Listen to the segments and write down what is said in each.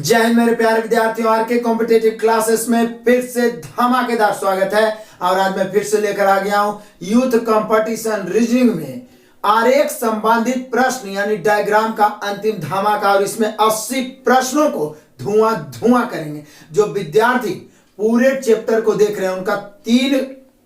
जय हिंद मेरे प्यारे विद्यार्थियों, आर के कॉम्पिटेटिव क्लासेस में फिर से धमाकेदार स्वागत है। और आज मैं फिर से लेकर आ गया हूं यूथ कंपटीशन रीजनिंग में आरेख संबंधित प्रश्न यानी डायग्राम का अंतिम धमाका। और इसमें 80 प्रश्नों को धुआं धुआं करेंगे। जो विद्यार्थी पूरे चैप्टर को देख रहे हैं उनका 3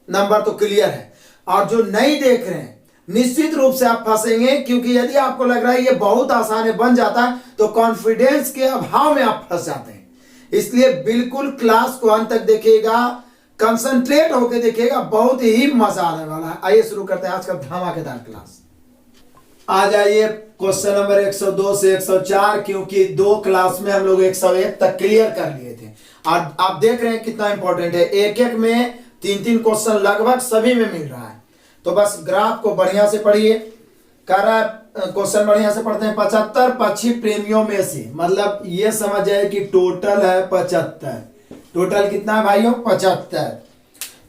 नंबर तो क्लियर है, और जो नहीं देख रहे हैं निश्चित रूप से आप फंसेंगे, क्योंकि यदि आपको लग रहा है ये बहुत आसान है बन जाता है तो कॉन्फिडेंस के अभाव में आप फंस जाते हैं। इसलिए बिल्कुल क्लास को अंत तक देखिएगा, कंसंट्रेट होकर देखिएगा, बहुत ही मजा आने वाला है। आइए शुरू करते हैं आज का धमाकेदार क्लास। आ जाइए क्वेश्चन नंबर 102 से 104, क्योंकि 2 क्लास में हम लोग 101 तक क्लियर कर लिए थे। और आप देख रहे हैं कितना इंपॉर्टेंट है, एक एक में 3-3 क्वेश्चन लगभग सभी में मिल रहा है। तो बस ग्राफ को बढ़िया से पढ़िए। कह रहा है क्वेश्चन बढ़िया से पढ़ते हैं। 75 पक्षी प्रेमियों में से, मतलब ये समझ जाए कि टोटल है 75। टोटल कितना है भाइयों? 75।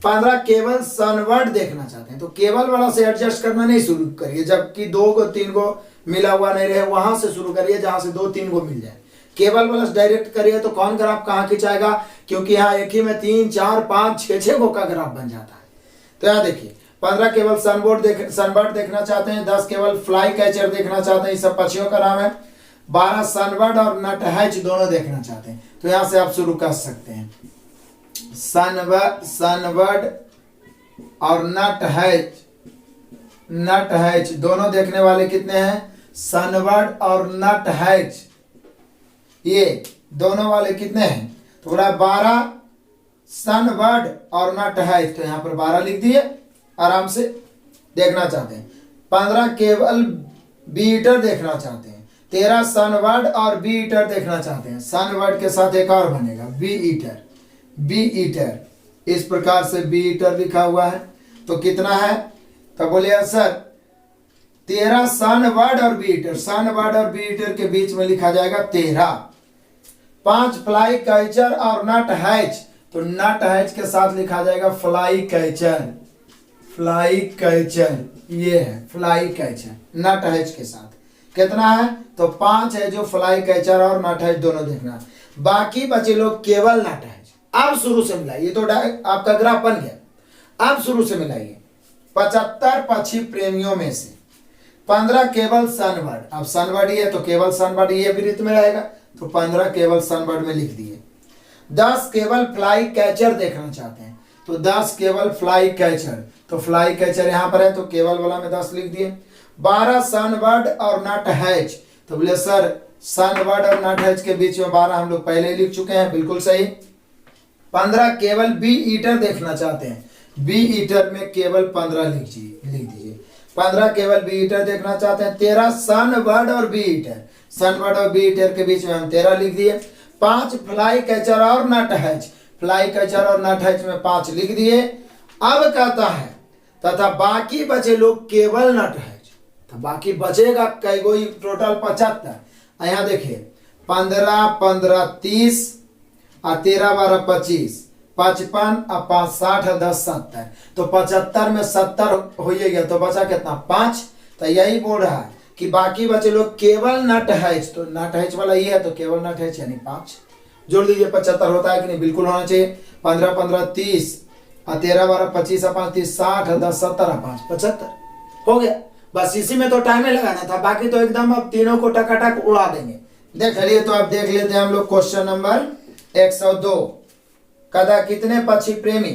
15 केवल सनवर्ड देखना चाहते हैं तो केवल वाला से एडजस्ट करना नहीं शुरू करिए, जबकि 2 को 3 को मिला हुआ नहीं रहे वहां से शुरू करिए जहां से 2-3 को मिल जाए। केवल वाला डायरेक्ट करिए तो कौन ग्राफ कहां खिंचाएगा, क्योंकि यहाँ एक ही में 3, 4, 5, 6 को का ग्राफ बन जाता है। तो यहाँ देखिए 15 केवल सनबर्ड देखना चाहते हैं, 10 केवल फ्लाई कैचर देखना चाहते हैं, ये सब पक्षियों का नाम है। 12 सनबर्ड और नटहैच दोनों देखना चाहते हैं। तो यहां से आप शुरू कर सकते हैं। सनबर्ड और नटहैच दोनों देखने वाले कितने हैं? सनबर्ड और नटहैच ये दोनों वाले कितने हैं? तो बोला 12 सनबर्ड और नटहैच, तो यहां पर 12 लिख दिए। आराम से देखना चाहते हैं। 15 केवल बी ईटर देखना चाहते हैं। 13 सनबर्ड और बी ईटर देखना चाहते हैं। सनबर्ड के साथ एक और बनेगा बी ईटर। इस प्रकार से बी ईटर लिखा हुआ है। तो कितना है? तो बोलिए सर 13 सनबर्ड और बी ईटर। सनबर्ड और बी ईटर के बीच में लिखा जाएगा 13। 5 फ्लाई कैचर और नटहैच, तो नटहैच के साथ लिखा जाएगा फ्लाई कैचर। ये है फ्लाई कैचर नटहैच के साथ। कितना है? तो 5 है जो फ्लाई कैचर और नटहैच दोनों देखना है। बाकी बचे लोग केवल नटहैच। अब शुरू से मिलाइए, तो आपका ग्राफ बन गया। अब शुरू से मिलाइए। 75 पक्षी प्रेमियों में से 15 केवल सनबर्ड। अब सनबर्ड ये है तो केवल सनबर्ड ये वृत्त में रहेगा, तो 15 केवल सनबर्ड में लिख दिए। 10 केवल फ्लाई कैचर देखना चाहते हैं, तो 10 केवल फ्लाई कैचर, तो फ्लाई कैचर यहां पर है तो केवल वाला में 10 लिख दिए। 12 सनबर्ड और नटहैच, तो बोले सर सनबर्ड और नटहैच के बीच में 12 हम लोग पहले ही लिख चुके हैं, बिल्कुल सही। 15 केवल बी ईटर देखना चाहते हैं, बी ईटर में केवल 15 लिख दीजिए। 15 केवल बी ईटर देखना चाहते हैं। 13 सनबर्ड और बी ईटर, सनबर्ड और बी ईटर के बीच में हम 13 लिख दिए। 5 फ्लाई कैचर और नटहैच, फ्लाई कैचर और नटहैच में 5 लिख दिए। अब कहता है तथा बाकी बचे लोग केवल नटहैच, तो बाकी बचेगा कई गो? टोटल 75। यहाँ देखिए 15 15 30 और 13 12 25, 55 और 5 60 और 10 70, तो 75 में 70 हो गया, तो बचा कितना? 5। तो यही बोल रहा है कि बाकी बचे लोग केवल नटहैच, तो नटहैच वाला ये है तो केवल नटहैच यानी 5 जोड़ दीजिए। 75 होता है कि नहीं? बिल्कुल होना चाहिए। 15 15 30 और 13 12 25 और 5 30 60 और 10 70 और 5 75 हो गया। बस इसी में तो टाइम ही लगाना था, बाकी तो एकदम अब तीनों को टकाटक उड़ा देंगे। देख लिए तो आप देख लेते हैं हम लोग क्वेश्चन नंबर 102। कदा कितने पक्षी प्रेमी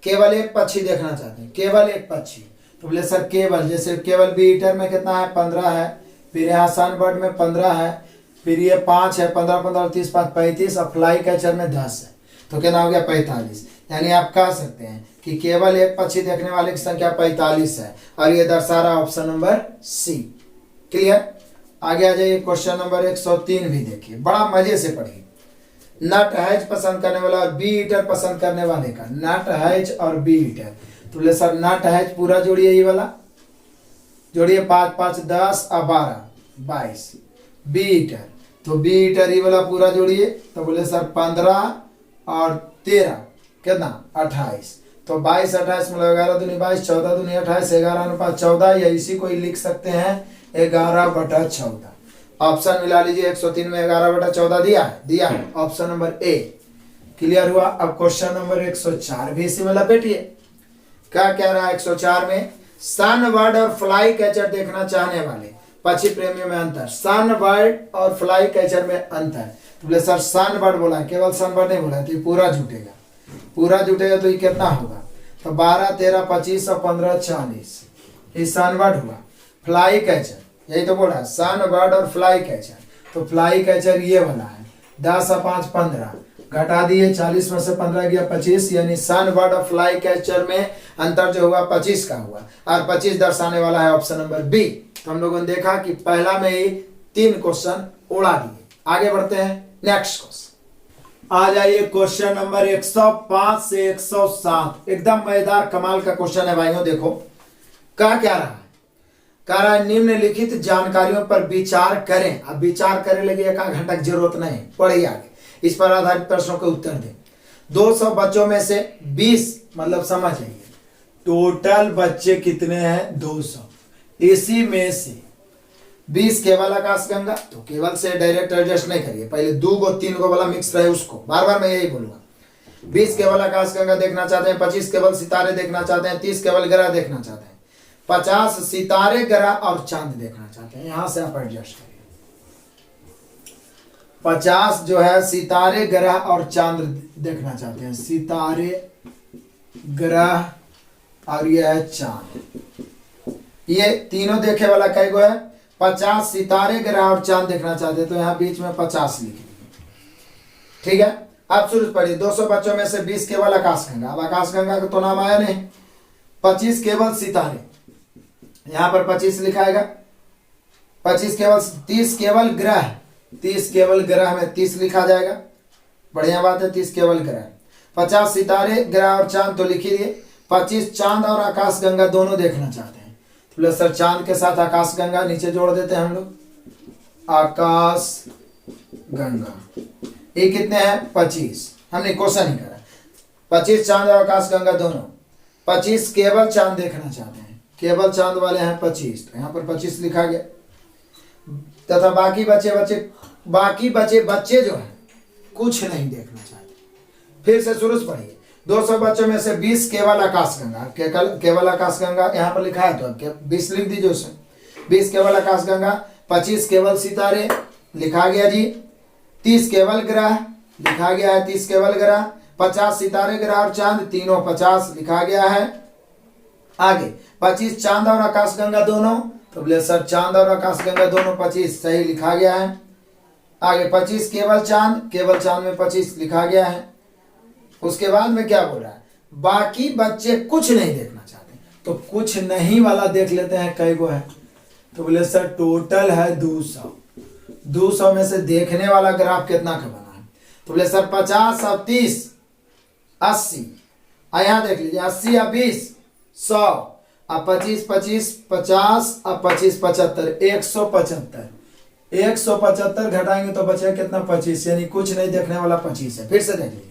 केवल एक पक्षी देखना चाहते हैं? केवल एक पक्षी, तो बोले सर केवल, जैसे केवल बी ईटर में कितना है? 15 है। फिर यहाँ सनबर्ड में 15 है। फिर ये 5 है। 15 15 30 5 35 और फ्लाई कैचर में 10 है, तो कितना हो गया? 45। यानी आप कह सकते हैं कि केवल एक पक्षी देखने वाले की संख्या 45 है, और ये दर्शा रहा ऑप्शन नंबर सी। क्लियर? आगे आ जाइए। क्वेश्चन नंबर 103 भी देखिए, बड़ा मजे से पढ़िए। नटहैच पसंद करने वाला और बी ईटर पसंद करने वाले का, नटहैच और बी ईटर, तो बोले सर नटहैच पूरा जोड़िए, ये वाला जोड़िए। 5 5 10 और 12 22। बी ईटर, तो बी ईटर ये वाला पूरा जोड़िए, तो बोले सर 15 और 13 कितना? 28। तो 22 28 मतलब 11 दूनी 22, 14 दूनी 28, 11 अनुपात 14, या इसी को ही लिख सकते हैं 11/14। ऑप्शन मिला लीजिए 103 में 11/14 दिया है ऑप्शन नंबर ए। क्लियर हुआ। अब क्वेश्चन नंबर 104 भी इसी में लपेटिए। क्या कह रहा है 104 में? सन बर्ड और फ्लाई कैचर देखना चाहने वाले पक्षी प्रेमियों में अंतर। सन बर्ड और फ्लाई कैचर में अंतर। तो बोले सर सन बर्ड बोला है, केवल सन बर्ड नहीं बोला है, तो ये पूरा जुटेगा तो ये कितना होगा? तो 12, 13, 25 और 15, 40 ये सन बर्ड हुआ। फ्लाई कैचर यही तो बोल रहा है, सन बर्ड और फ्लाई कैचर। तो फ्लाई कैचर ये वाला है, 10 और 5 15 घटा दिए, 40 में से 15 गया 25, यानी सन बर्ड और फ्लाई कैचर में अंतर जो हुआ 25 का हुआ, और 25 दर्शाने वाला है ऑप्शन नंबर बी। तो हम लोगों ने देखा कि पहला में ही 3 क्वेश्चन उड़ा दिए। आगे बढ़ते हैं नेक्स्ट क्वेश्चन। आ जाइए क्वेश्चन नंबर 105 से 107, एकदम मजेदार कमाल का क्वेश्चन है भाइयों। देखो क्या रहा है? कह रहा है निम्नलिखित जानकारियों पर विचार करें। अब विचार करने लगे 1 घंटा की जरूरत नहीं, पढ़िए आगे। इस पर आधारित प्रश्नों के उत्तर दें। 200 बच्चों में से 20, मतलब समझ आइए टोटल बच्चे कितने हैं? 200। इसी में से 20 केवल आकाशगंगा, तो केवल से डायरेक्ट एडजस्ट नहीं करिए, पहले 2 को 3 को वाला मिक्स रहे उसको, बार बार मैं यही बोलूंगा। 20 केवल आकाशगंगा देखना चाहते हैं, 25 केवल सितारे देखना चाहते हैं, 30 केवल ग्रह देखना चाहते हैं, 50 सितारे ग्रह और चांद देखना चाहते हैं। यहां से आप एडजस्ट करिए। 50 जो है सितारे ग्रह और चांद देखना चाहते हैं, सितारे ग्रह और यह है चांद। ये तीनों देखे वाला कई गो है? 50 सितारे ग्रह और चांद देखना चाहते हैं, तो यहाँ बीच में 50 लिख दीजिए। ठीक है, अब शुरू पढ़िए। 200 बच्चों में से 20 केवल आकाशगंगा। अब आकाशगंगा का तो नाम आया नहीं। 25 केवल सितारे, यहां पर 25 लिखाएगा। 25 केवल, 30 केवल ग्रह, 30 केवल ग्रह में 30 लिखा जाएगा। बढ़िया बात है, 30 केवल ग्रह। 50 सितारे ग्रह और चांद तो लिख दिए। 25 चांद और आकाशगंगा दोनों देखना चाहते हैं, तो सर चांद के साथ आकाशगंगा नीचे जोड़ देते हैं हम लोग। आकाश गंगा ये कितने हैं? 25। हमने क्वेश्चन ही करा। 25 चांद और आकाशगंगा दोनों। 25 केवल चांद देखना चाहते हैं, केवल चांद वाले हैं 25, तो यहाँ पर 25 लिखा गया। तथा बाकी बच्चे जो है कुछ नहीं देखना चाहते। फिर से शुरू से पढ़िए। 200 बच्चों में से 20 केवल आकाशगंगा, केवल आकाशगंगा यहाँ पर लिखा है तो 20 लिख दीजिए उसमें। 20 केवल आकाशगंगा, 25 केवल सितारे लिखा गया जी, 30 केवल ग्रह लिखा गया है, 30 केवल ग्रह, 50 सितारे ग्रह और चांद तीनों 50 लिखा गया है। आगे 25 चांद और आकाशगंगा दोनों, तो बोले सर चांद और आकाशगंगा दोनों 25 सही लिखा गया है। आगे 25 केवल चांद में 25 लिखा गया है। उसके बाद में क्या बोल रहा है? बाकी बच्चे कुछ नहीं देखना चाहते, तो कुछ नहीं वाला देख लेते हैं कई गो है। तो बोले सर टोटल है 200। 200 में से देखने वाला ग्राफ कितना का बना है? तो बोले सर 50 और 30 80। यहाँ देख लीजिए 80 और 20 100 और 25 25 50 और 25 75 175। 175 घटाएंगे तो बचेगा कितना? 25, यानी कुछ नहीं देखने वाला 25 है। फिर से देख लीजिए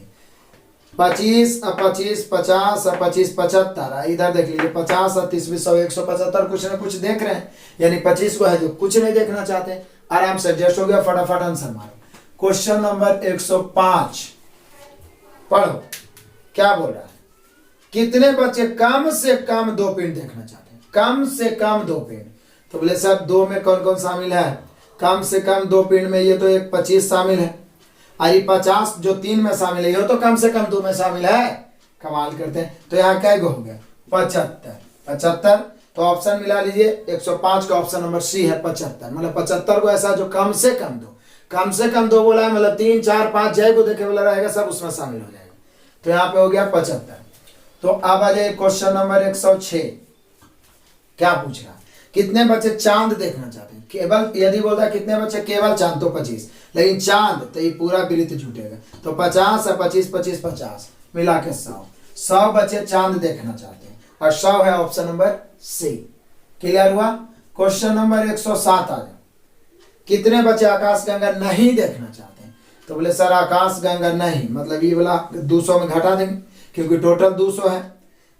25 और 25 50 और 25 75। इधर देख लीजिए 50 और 30 100 175, कुछ ना कुछ देख रहे हैं, यानी 25 को है जो कुछ नहीं देखना चाहते। आराम से एडजस्ट हो गया, फटाफट आंसर मारो। क्वेश्चन नंबर 105 पढ़ो क्या बोल रहा है? कितने बच्चे कम से कम 2 पिंड देखना चाहते हैं? कम से कम 2 पिंड। तो बोले सर 2 में कौन कौन शामिल है? कम से कम 2 पिंड में ये तो एक 25 शामिल है, और 50 जो 3 में शामिल है ये तो कम से कम 2 में शामिल है। कमाल करते हैं। तो यहाँ क्या हो गया? 75। तो ऑप्शन मिला लीजिए। 105 का ऑप्शन नंबर सी है 75। मतलब 75 को ऐसा जो कम से कम 2 बोला है, मतलब 3 4 5 जय को देखे वाला रहेगा सब उसमें शामिल हो जाएगा। तो यहाँ पे हो गया 75। तो अब आ जाए क्वेश्चन नंबर 106। क्या पूछ रहा? कितने बच्चे चांद देखना चाहते हैं? केवल, यदि बोलता है कितने बच्चे केवल चांद तो 25, लेकिन चांद तो ये पूरा विलित जुटेगा। तो 50 और 25 25 50 मिला के 100 बच्चे चांद देखना चाहते हैं, और 100 है ऑप्शन नंबर सी। क्लियर हुआ? क्वेश्चन नंबर 107 आ जाए। कितने बच्चे आकाशगंगा नहीं देखना चाहते हैं? तो बोले सर आकाशगंगा नहीं, मतलब ये वाला 200 में घटा देंगे क्योंकि टोटल 200 है।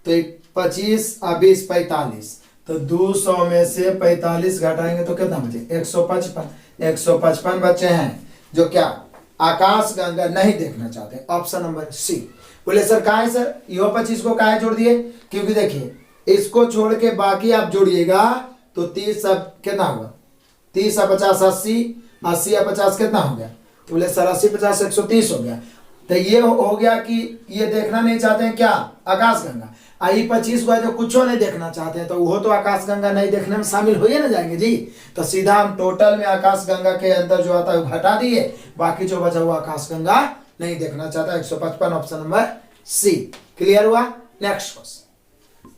तो 25 और 20 45, तो 200 में से 45 घटाएंगे तो कितना बचे 155। 155 बच्चे हैं जो क्या आकाश गंगा नहीं देखना चाहते। Option number C. बोले सर कहा है सर यो 25 को कहा जोड़ दिए, क्योंकि देखिए इसको छोड़ के बाकी आप जोड़िएगा तो 30 सब कितना होगा 30 और 50 80, 80 और 50 कितना हो गया, तो बोले सर 80 50 130 हो गया। तो ये हो गया कि ये देखना नहीं चाहते हैं क्या आकाश गंगा। आई 25 को जो कुछ नहीं देखना चाहते हैं तो वो तो आकाश गंगा नहीं देखने में शामिल हो ही ना जाएंगे जी। तो सीधा हम टोटल में आकाश गंगा के अंदर जो आता है वो घटा दिए, बाकी जो बचा हुआ आकाश गंगा नहीं देखना चाहता। 155 ऑप्शन नंबर सी। क्लियर हुआ। नेक्स्ट क्वेश्चन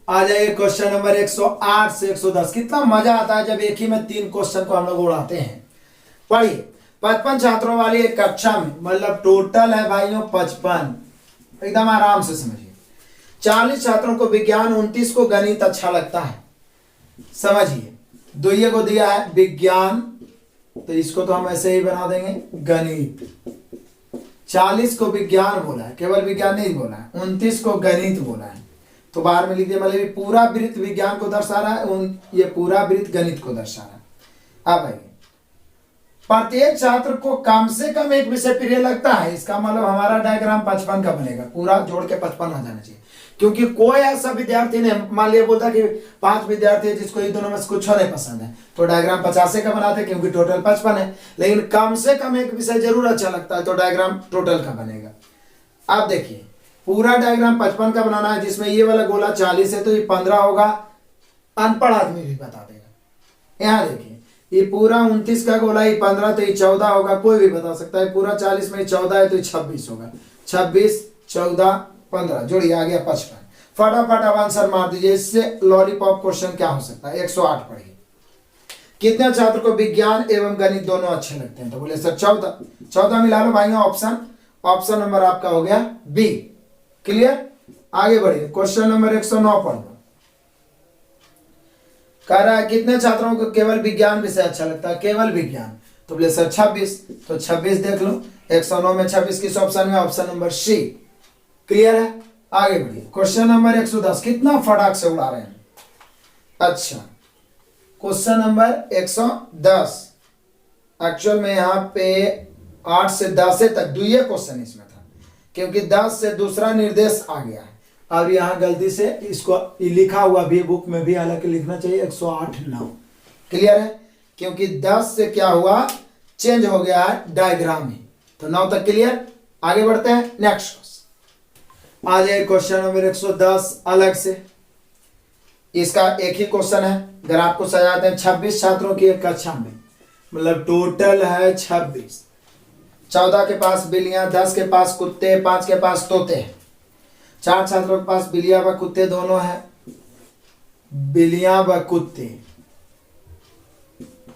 आ जाइए क्वेश्चन नंबर 108 से 110। कितना मजा आता है जब एक ही में 3 क्वेश्चन को हम लोग उड़ाते हैं। पढ़िए 55 छात्रों वाली एक कक्षा में, मतलब टोटल है भाइयों 55, एकदम आराम से समझिए। 40 छात्रों को विज्ञान, 29 को गणित अच्छा लगता है। समझिए दुइये को दिया है विज्ञान, तो इसको तो हम ऐसे ही बना देंगे गणित। 40 को विज्ञान बोला है, केवल विज्ञान नहीं बोला है। 29 को गणित बोला है, तो बाहर में लिख दिया, मतलब पूरा वृत्त विज्ञान को दर्शा रहा है, ये पूरा वृत्त गणित को दर्शा रहा है। अब आइए प्रत्येक छात्र को कम से कम एक विषय प्रिय लगता है, इसका मतलब हमारा डायग्राम 55 का बनेगा, पूरा जोड़ के 55 आ जाना चाहिए। क्योंकि कोई ऐसा विद्यार्थी नहीं, मान लिया बोलता कि 5 विद्यार्थी है जिसको इन दोनों में से कुछ नहीं पसंद है, तो डायग्राम 50 का बनाते हैं क्योंकि टोटल 55 है। लेकिन कम से कम एक विषय जरूर अच्छा लगता है तो डायग्राम टोटल का बनेगा। अब देखिए पूरा डायग्राम 55 का बनाना है, जिसमें ये वाला गोला 40 है तो ये 15 होगा, अनपढ़ आदमी भी बता देगा। यहाँ देखिए ये पूरा 29 का गोला, ये 15 तो ये 14 होगा, कोई भी बता सकता है। पूरा 40 में 14 है तो ये 26 होगा। 26 14 15 जोड़िए आ गया 55। फटाफट अब आंसर मार दीजिए। इससे लॉलीपॉप क्वेश्चन क्या हो सकता है। 108 पढ़िए। कितने छात्र को विज्ञान एवं गणित दोनों अच्छे लगते हैं, तो बोले सर 14। 14 मिला लो भाई ऑप्शन, ऑप्शन नंबर आपका हो गया बी। क्लियर। आगे बढ़िए क्वेश्चन नंबर 109 पढ़ लो। कह रहा है कितने छात्रों को केवल विज्ञान विषय अच्छा लगता है, केवल विज्ञान, तो बोले सर 26। तो 26 देख लो, 109 में 26 किस ऑप्शन में, ऑप्शन नंबर सी। क्लियर है। आगे बढ़िए क्वेश्चन नंबर 110। कितना फटाक से उड़ा रहे हैं। अच्छा क्वेश्चन नंबर 110 एक्चुअल में यहाँ पे 8 से 10 तक दुइये क्वेश्चन इसमें था, क्योंकि 10 से दूसरा निर्देश आ गया है। और यहाँ गलती से इसको लिखा हुआ भी बुक में भी, हालांकि लिखना चाहिए 108 9। क्लियर है, क्योंकि 10 से क्या हुआ चेंज हो गया है डायग्राम ही। तो 9 तक क्लियर। आगे बढ़ते हैं नेक्स्ट आ जाए क्वेश्चन नंबर 110 अलग से। इसका एक ही क्वेश्चन है, अगर आपको सजाते हैं 26 छात्रों की एक कक्षा में, मतलब टोटल है 26। 14 के पास बिल्लियां, 10 के पास कुत्ते, 5 के पास तोते हैं। 4 छात्रों के पास बिल्लियां व कुत्ते दोनों हैं। बिल्लियां व कुत्ते,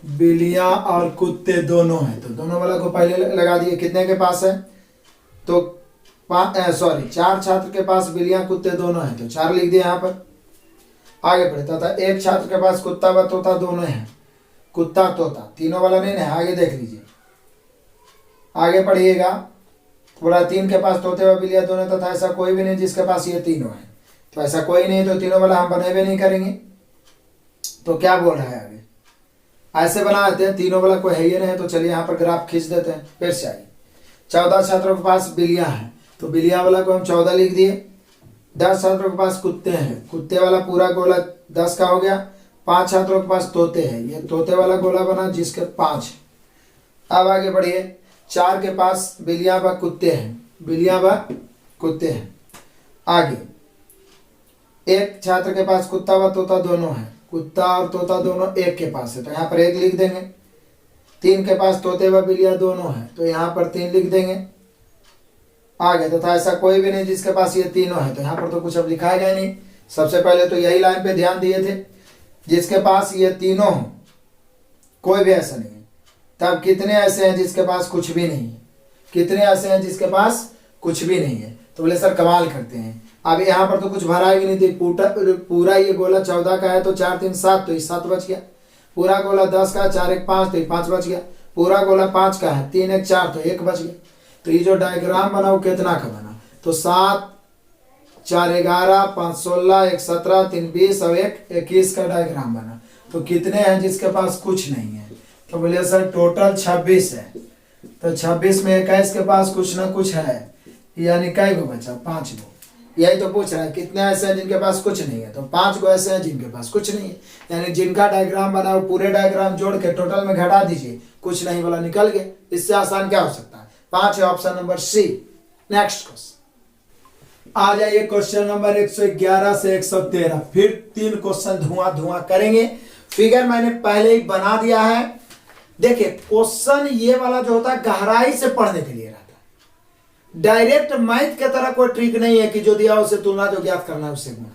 बिल्लियां और कुत्ते दोनों हैं, तो दोनों वाला को पहले लगा दिए। कितने के पास है, तो 4 छात्र के पास बिल्लियां कुत्ते दोनों हैं, तो 4 लिख दिए यहाँ पर। आगे बढ़ता था 1 छात्र के पास कुत्ता व तोता दोनों हैं। कुत्ता तोता तीनों वाला नहीं है, आगे देख लीजिए। आगे पढ़िएगा थोड़ा। 3 के पास तोते व बिल्लियां दोनों तथा ऐसा कोई भी नहीं जिसके पास ये तीनों है, तो ऐसा कोई नहीं, तो तीनों वाला हम बने भी नहीं करेंगे। तो क्या बोल रहा है आगे, ऐसे बना देते हैं। तीनों वाला कोई है ही नहीं, तो चलिए यहाँ पर ग्राफ खींच देते हैं। फिर से आइए 14 छात्रों के पास बिल्लियां हैं, तो बिल्लियां वाला को हम 14 लिख दिए। 10 छात्रों के पास कुत्ते हैं, कुत्ते वाला पूरा गोला 10 का हो गया। 5 छात्रों के पास तोते हैं, ये तोते वाला गोला बना जिसके 5। अब आगे बढ़िए 4 के पास बिल्लियां व कुत्ते हैं, बिल्लियां व कुत्ते हैं। आगे 1 छात्र के पास कुत्ता व तोता दोनों हैं, कुत्ता और तोता दोनों 1 के पास है, तो यहाँ पर 1 लिख देंगे। 3 के पास तोते व बिल्लियां दोनों हैं, तो यहाँ पर 3 लिख देंगे। आगे तथा ऐसा कोई भी नहीं जिसके पास ये तीनों है, तो यहाँ पर तो कुछ अब लिखा गया नहीं। सबसे पहले तो यही लाइन पे ध्यान दिए थे, जिसके पास ये तीनों हो, कोई भी ऐसा नहीं है। तब कितने ऐसे हैं जिसके पास कुछ भी नहीं है, कितने ऐसे हैं जिसके पास कुछ भी नहीं है, तो बोले सर कमाल करते हैं। अब यहाँ पर तो कुछ भरा ही नहीं थी, पूरा ये गोला 14 का है, तो 4 3 7, तो ये 7 बच गया। पूरा गोला 10 का, 4 1 5, तो ये 5 बच गया। पूरा गोला 5 का है, 3 1 4, तो 1 बच गया। तो ये जो डायग्राम बना वो कितना का बना, तो 7 4 11 5 16 1 17 3 20 और 1 21 का डायग्राम बना। तो कितने हैं जिसके पास कुछ नहीं है? तो बोलिए सर टोटल 26 है। तो 26 में 21 के पास कुछ ना कुछ है, यानी कई गो बचा? 5 गो। यही तो पूछ रहा है कितने ऐसे हैं जिनके पास कुछ नहीं है। तो 5 गो ऐसे हैं जिनके पास कुछ नहीं है, यानी जिनका डायग्राम बना वो पूरे डायग्राम जोड़ के टोटल में घटा दीजिए, कुछ नहीं वाला निकल गया। इससे आसान क्या हो सकता है? 5 है option number C. Next question आ जाइए, क्वेश्चन नंबर 111 से 113। फिर 3 क्वेश्चन धुआं धुआं करेंगे। फिगर मैंने पहले ही बना दिया है। देखिए क्वेश्चन ये वाला जो होता है गहराई से पढ़ने के लिए रहता है, डायरेक्ट मैथ के तरह कोई ट्रिक नहीं है कि जो दिया उसे तुलना, जो ज्ञात करना है उससे गुणा।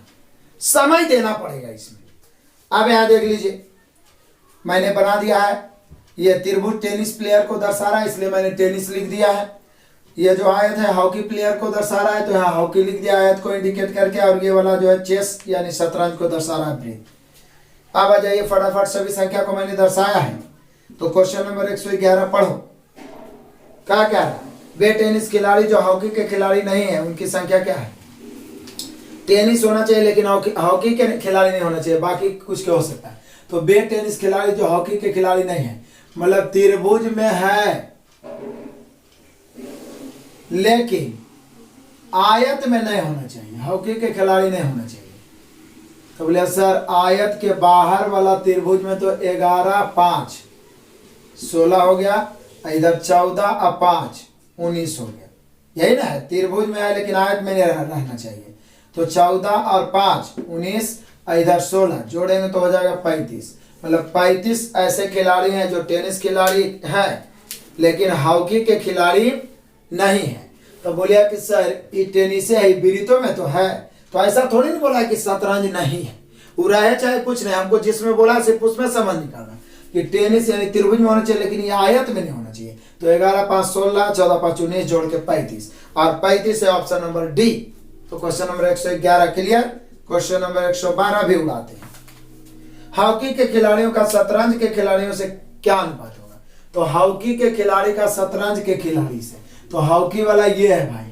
समय देना पड़ेगा इसमें। अब यहां देख लीजिए, मैंने बना दिया है, ये त्रिभुज टेनिस प्लेयर को दर्शा रहा है इसलिए मैंने टेनिस लिख दिया है। ये जो आयत है हॉकी प्लेयर को दर्शा रहा है तो यहाँ हॉकी लिख दिया आयत को इंडिकेट करके। और ये वाला जो है चेस यानी शतरंज को दर्शा रहा है ब्रेक। अब आ जाइए फटाफट, सभी संख्या को मैंने दर्शाया है। तो क्वेश्चन नंबर 111 पढ़ो। क्या कह रहा है? वे टेनिस खिलाड़ी जो हॉकी के खिलाड़ी नहीं है उनकी संख्या क्या है? टेनिस होना चाहिए लेकिन हॉकी के खिलाड़ी नहीं होना चाहिए, बाकी कुछ क्या हो सकता है। तो वे टेनिस खिलाड़ी जो हॉकी के खिलाड़ी नहीं है, मतलब त्रिभुज में है लेकिन आयत में नहीं होना चाहिए, हॉकी के खिलाड़ी नहीं होना चाहिए। तो बोले सर आयत के बाहर वाला त्रिभुज में तो 11 5 16 हो गया, इधर 14 और 5 19 हो गया, यही ना है। त्रिभुज में है लेकिन आयत में नहीं रहना चाहिए। तो 14 और 5 19, इधर 16 जोड़ेंगे तो हो जाएगा 35। मतलब 35 ऐसे खिलाड़ी हैं जो टेनिस खिलाड़ी हैं लेकिन हॉकी के खिलाड़ी नहीं है। तो बोलिए कि सर ये टेनिस है, बिरितो में तो है। तो ऐसा थोड़ी नहीं बोला कि शतरंज नहीं है, वो रहे चाहे कुछ नहीं, हमको जिसमें बोला सिर्फ उसमें समझ निकालना कि टेनिस यानी त्रिभुज में होना चाहिए लेकिन ये आयत में नहीं होना चाहिए। तो 11 5 16 14 5 19 जोड़ के 35 और 35 है ऑप्शन नंबर डी। तो question number 111 clear. Question number 112 भी उड़ाते हैं। हॉकी के खिलाड़ियों का शतरंज के खिलाड़ियों से क्या अनुपात होगा? तो हॉकी के खिलाड़ी का शतरंज के खिलाड़ी से, तो हॉकी वाला ये है भाई,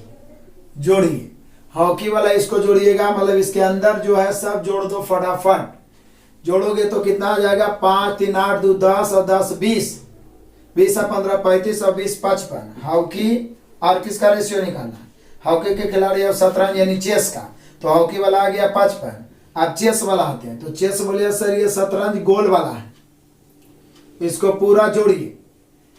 जोड़िए हॉकी वाला इसको जोड़िएगा, मतलब इसके अंदर जो है सब जोड़ दो फटाफट। जोड़ोगे तो कितना आ जाएगा? 5 3 8 2 10 और 10 20, 20 और 15 35 और 20 55। हॉकी और किसका रेशियो निकालना है? हॉकी के खिलाड़ी और शतरंज यानी चेस का। तो हॉकी वाला आ गया 55। अब चेस वाला आते हैं। तो चेस बोलिए सर ये शतरंज गोल वाला है, इसको पूरा जोड़िए,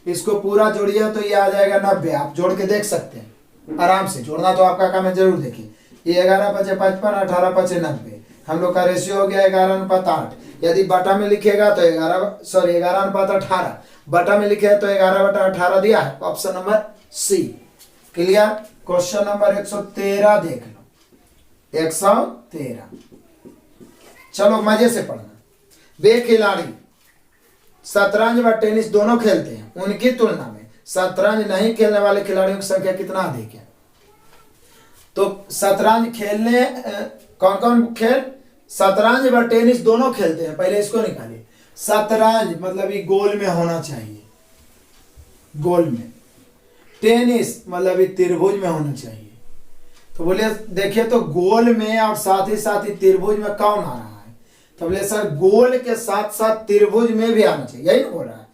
इसको पूरा जोड़िए तो ये आ जाएगा 90। आप जोड़ के देख सकते हैं आराम से, जोड़ना तो आपका काम है, जरूर देखिए। ये 11 5 55 18 5 90, हम लोग का रेशियो हो गया 11:8। यदि बटा में लिखेगा तो 11:18, बटा में लिखे तो 11/18 दिया है, option number C. Clear. Question number 113 देख लो। 113 चलो मजे से पढ़ना। वे खिलाड़ी शतरंज व टेनिस दोनों खेलते हैं, उनकी तुलना में शतरंज नहीं खेलने वाले खिलाड़ियों की संख्या कितना अधिक है? तो शतरंज खेलने कौन कौन खेल? शतरंज व टेनिस दोनों खेलते हैं। पहले इसको निकालिए। शतरंज मतलब ये गोल में होना चाहिए, गोल में। टेनिस मतलब ये त्रिभुज में होना चाहिए। तो बोले देखिए तो गोल में और साथ ही त्रिभुज में कौन आ रहा है? तो बोले सर गोल के साथ साथ त्रिभुज में भी आना चाहिए, यही बोल रहा है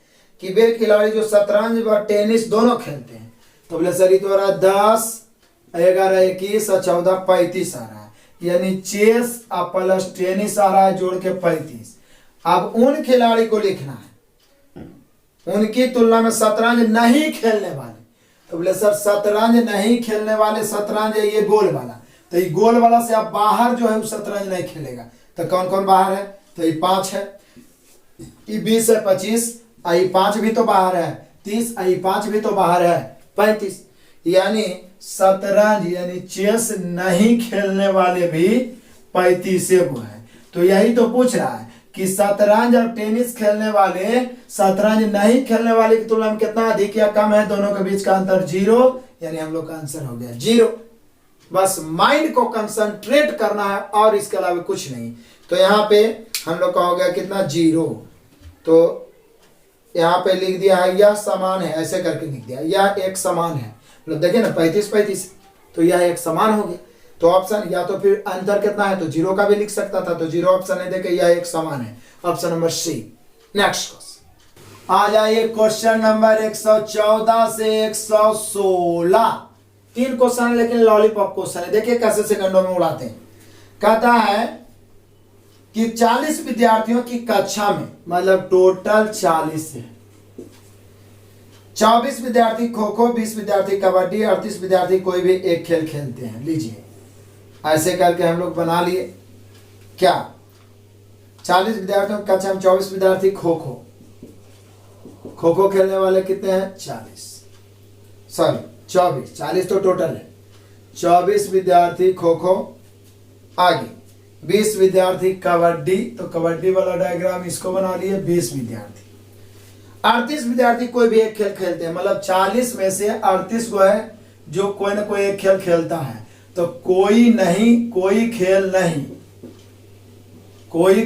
कि वे खिलाड़ी जो शतरंज व टेनिस दोनों खेलते हैं। तो बोले सर ये तो रहा 10 11 21 और 14 35 आ रहा है, यानी चेस और प्लस टेनिस आ रहा है जोड़ के 35। अब उन खिलाड़ी को लिखना है उनकी तुलना में शतरंज नहीं खेलने वाले। तो बोले सर शतरंज नहीं खेलने वाले, शतरंज है ये गोल वाला, तो ये गोल वाला से आप बाहर जो है वो शतरंज नहीं खेलेगा। तो कौन कौन बाहर है? तो ये 5 है, ये 20 है 25, ये 5 भी तो बाहर है 30, ये 5 भी तो बाहर है 35। यानी शतरंज यानी चेस नहीं खेलने वाले भी 35 को है। तो यही तो पूछ रहा है कि शतरंज और टेनिस खेलने वाले शतरंज नहीं खेलने वाले की तुलना में कितना अधिक या कम है? दोनों के बीच का अंतर 0, यानी हम लोग का आंसर हो गया 0। बस माइंड को कंसंट्रेट करना है और इसके अलावा कुछ नहीं। तो यहाँ पे हम लोग का हो गया कितना? 0। तो यहाँ पे लिख दिया है यह समान है, ऐसे करके लिख दिया यह एक समान है। मतलब देखिए ना 35 35, तो यह एक समान हो गया। तो ऑप्शन या तो फिर अंतर कितना है तो 0 का भी लिख सकता था, तो 0 ऑप्शन है, देखे यह एक समान है, option number C. Next question आ जाइए, क्वेश्चन नंबर 114 से 116, 3 क्वेश्चन है लेकिन लॉलीपॉप क्वेश्चन है। देखिए कैसे सेकंडों में उड़ाते हैं। कहता है कि 40 विद्यार्थियों की कक्षा में, मतलब टोटल 40 है, 24 विद्यार्थी खो खो, 20 विद्यार्थी कबड्डी, 38 विद्यार्थी कोई भी एक खेल खेलते हैं। लीजिए ऐसे करके हम लोग बना लिए क्या, 40 विद्यार्थियों की कक्षा में 24 विद्यार्थी खो खो, खो खो खेलने वाले कितने हैं 40, सॉरी 24, 40 तो टोटल है, 24 विद्यार्थी खो खो, आगे 20 विद्यार्थी कबड्डी, तो कबड्डी वाला डायग्राम इसको बना लिए, 20 विद्यार्थी, 38 विद्यार्थी कोई भी एक खेल खेलते हैं, मतलब 40 में से 38 को है जो कोई ना कोई एक खेल खेलता है, तो कोई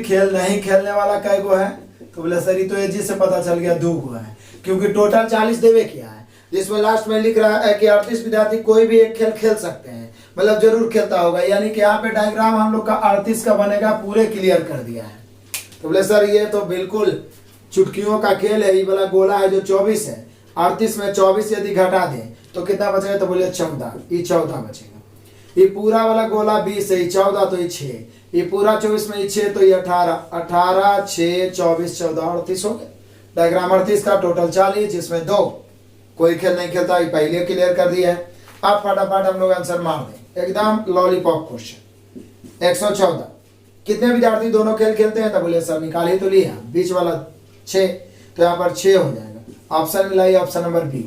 खेल नहीं खेलने वाला कै गो है, तो बोले सर ये तो एजी से पता चल गया 2 गो है, क्योंकि टोटल 40 देवे किया है, जिसमें लास्ट में लिख रहा है कि 38 विद्यार्थी कोई भी एक खेल खेल सकते हैं, मतलब जरूर खेलता होगा, यानी कि यहाँ पे डायग्राम हम लोग का 38 का बनेगा, पूरे क्लियर कर दिया है। तो बोले सर ये तो बिल्कुल चुटकियों का खेल है, ये वाला गोला है जो 24 है, 38 में 24 यदि घटा दें तो कितना बचेगा, तो बोले 14, ये 14 बचेगा। ये पूरा वाला गोला 20 है, 14 तो ये 6, ये पूरा 24 में 6 तो ये 18, 18 6 24 14 38 हो गया। डायग्राम 38 का, टोटल 40, जिसमें 2 कोई खेल नहीं खेलता, ये पहले क्लियर कर दिया है। अब फटाफट हम लोग आंसर मार दें, एकदम लॉलीपॉप क्वेश्चन। 114 कितने विद्यार्थी दोनों खेल खेलते हैं, तो बोले सर निकाल ही तो लिया, बीच वाला 6, तो यहाँ पर 6 हो जाएगा, ऑप्शन मिलाइए, option number B.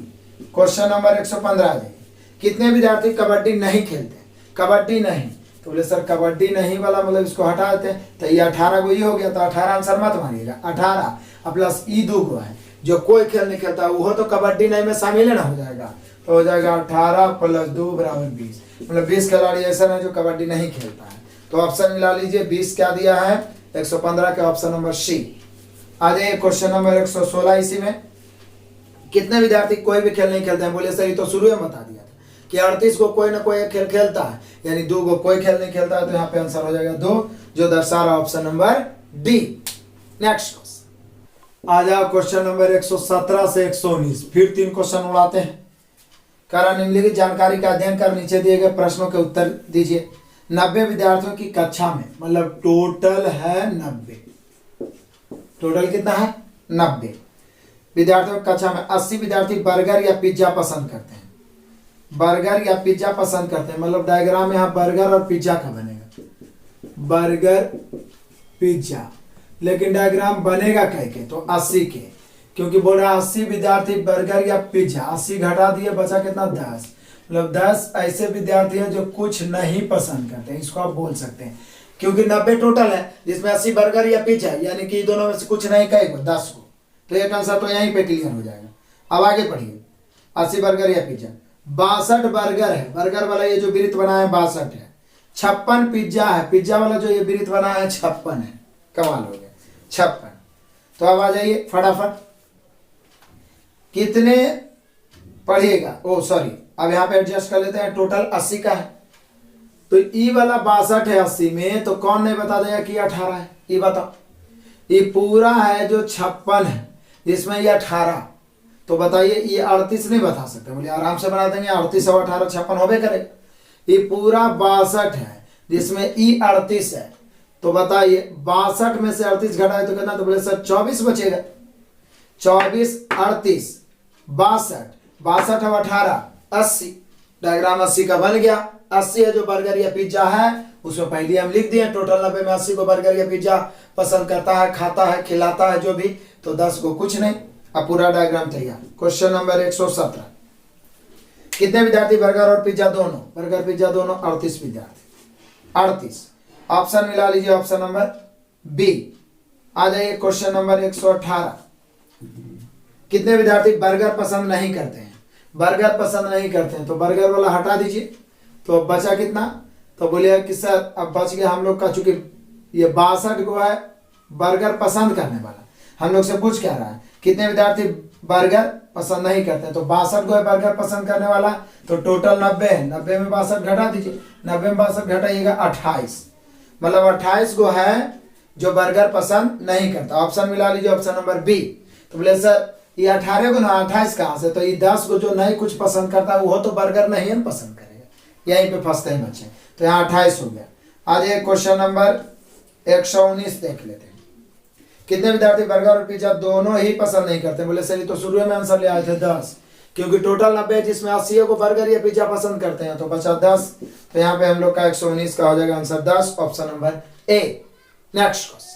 Question number 115 आ जाइए, कितने विद्यार्थी कबड्डी नहीं खेलते, कबड्डी नहीं, तो बोले सर कबड्डी नहीं वाला मतलब इसको हटा देते हैं, तो ये 18 को ही हो गया, तो 18 आंसर मत मानिएगा, 18 प्लस ई 2 को है जो कोई खेल नहीं खेलता, वो तो कबड्डी नहीं में शामिल है ना, हो जाएगा, तो हो जाएगा 18 प्लस 2 बराबर 20, मतलब 20 खिलाड़ी ऐसा है जो कबड्डी नहीं खेलता है। तो ऑप्शन मिला लीजिए, 20 क्या दिया है 115 के, ऑप्शन नंबर सी। आ जाइए क्वेश्चन नंबर 116, इसी में कितने विद्यार्थी कोई भी खेल नहीं खेलते हैं, बोले सर ये तो शुरू में बता दिया था कि 38 को कोई ना कोई एक खेल खेलता है, यानी 2 को कोई खेल नहीं खेलता है, तो यहाँ पे आंसर हो जाएगा 2, जो दर्शा रहा option number D. Next question आ जाओ, क्वेश्चन नंबर 117 से 119, फिर 3 क्वेश्चन उड़ाते हैं। कारण निम्नलिखित जानकारी का अध्ययन कर नीचे दिए गए प्रश्नों के उत्तर दीजिए। 90 विद्यार्थियों की कक्षा में, मतलब टोटल है 90, टोटल कितना है 90 विद्यार्थियों की कक्षा में 80 विद्यार्थी बर्गर या पिज्जा पसंद करते हैं, बर्गर या पिज्जा पसंद करते हैं, मतलब डायग्राम यहाँ बर्गर और पिज्जा का बनेगा, बर्गर पिज्जा, लेकिन डायग्राम बनेगा कह के तो 80 के, क्योंकि बोल रहा 80 विद्यार्थी बर्गर या पिज्जा, 80 घटा दिए बचा कितना 10, मतलब 10 ऐसे विद्यार्थी हैं जो कुछ नहीं पसंद करते हैं, इसको आप बोल सकते हैं, क्योंकि 90 टोटल है, जिसमें 80 बर्गर या पिज्जा, यानी कि दोनों में से कुछ नहीं कहेगा 10 को, तो एक आंसर तो यहीं पे क्लियर हो जाएगा। अब आगे पढ़िए, 80 बर्गर या पिज्जा, 62 बर्गर है, बर्गर वाला ये जो वृत्त बना है 62 है, 56 पिज्जा है, पिज्जा वाला जो ये वृत्त बना है 56 है, कमाल हो गया 56। तो अब आ जाइए फटाफट, कितने पढ़िएगा, ओ सॉरी अब यहाँ पे एडजस्ट कर लेते हैं, टोटल 80 का है, तो ई वाला 62 है 80 में, तो कौन नहीं बता देगा कि 18 है, ये बताओ, ये पूरा है जो 56 है, इसमें ये 18, तो बताइए ये 38 नहीं बता सकते, बोले आराम से बना देंगे, 38 और 18 56 होबे करेगा, ये पूरा 62 है जिसमें ई 38 है, तो बताइए 62 में से 38 घटाए तो कितना, तो बोले सर 24 बचेगा, 24 38 62 62 और 18 80, डायग्राम 80 का बन गया। 80 है जो बर्गर या पिज्जा है, उसमें पहले हम लिख दिए, टोटल 90 में 80 को बर्गर या पिज्जा पसंद करता है, खाता है, खिलाता है जो भी, तो 10 को कुछ नहीं। अब पूरा डायग्राम तैयार। क्वेश्चन नंबर 117, कितने विद्यार्थी बर्गर और पिज्जा दोनों, बर्गर पिज्जा दोनों 38 विद्यार्थी, 38, ऑप्शन मिला लीजिए, ऑप्शन नंबर बी। आ जाइए क्वेश्चन नंबर 118, कितने विद्यार्थी बर्गर पसंद नहीं करते हैं, बर्गर पसंद नहीं करते हैं, तो बर्गर वाला हटा दीजिए, तो अब बचा कितना, तो बोलिए कि सर अब बच गया हम लोग का, चूंकि ये 62 को है बर्गर पसंद करने वाला, हम लोग से पूछ क्या रहा है कितने विद्यार्थी बर्गर पसंद नहीं करते, तो 62 को है बर्गर पसंद करने वाला, तो टोटल 90 है, 90 में 62 घटा दीजिए, 90 में 62 घटाइएगा 28, मतलब 28 को है जो बर्गर पसंद नहीं करता। ऑप्शन मिला लीजिए, ऑप्शन नंबर बी। तो बोले सर ये 18 को ना 28 कहाँ से, तो ये 10 को जो नहीं कुछ पसंद करता वो तो बर्गर नहीं है पसंद करेगा, यहीं पे फंसते हैं बच्चे। तो यहाँ 28 हो गया। आज एक क्वेश्चन नंबर 119 देख लेते हैं। कितने विद्यार्थी बर्गर और पिज्जा दोनों ही पसंद नहीं करते? बोले सर ये तो शुरू में आंसर ले आए थे 10, क्योंकि टोटल 90 है जिसमें 80 को बर्गर या पिज्जा पसंद करते हैं, तो बचा 10। तो यहाँ पे हम लोग का 119 का हो जाएगा answer 10, option number A. Next question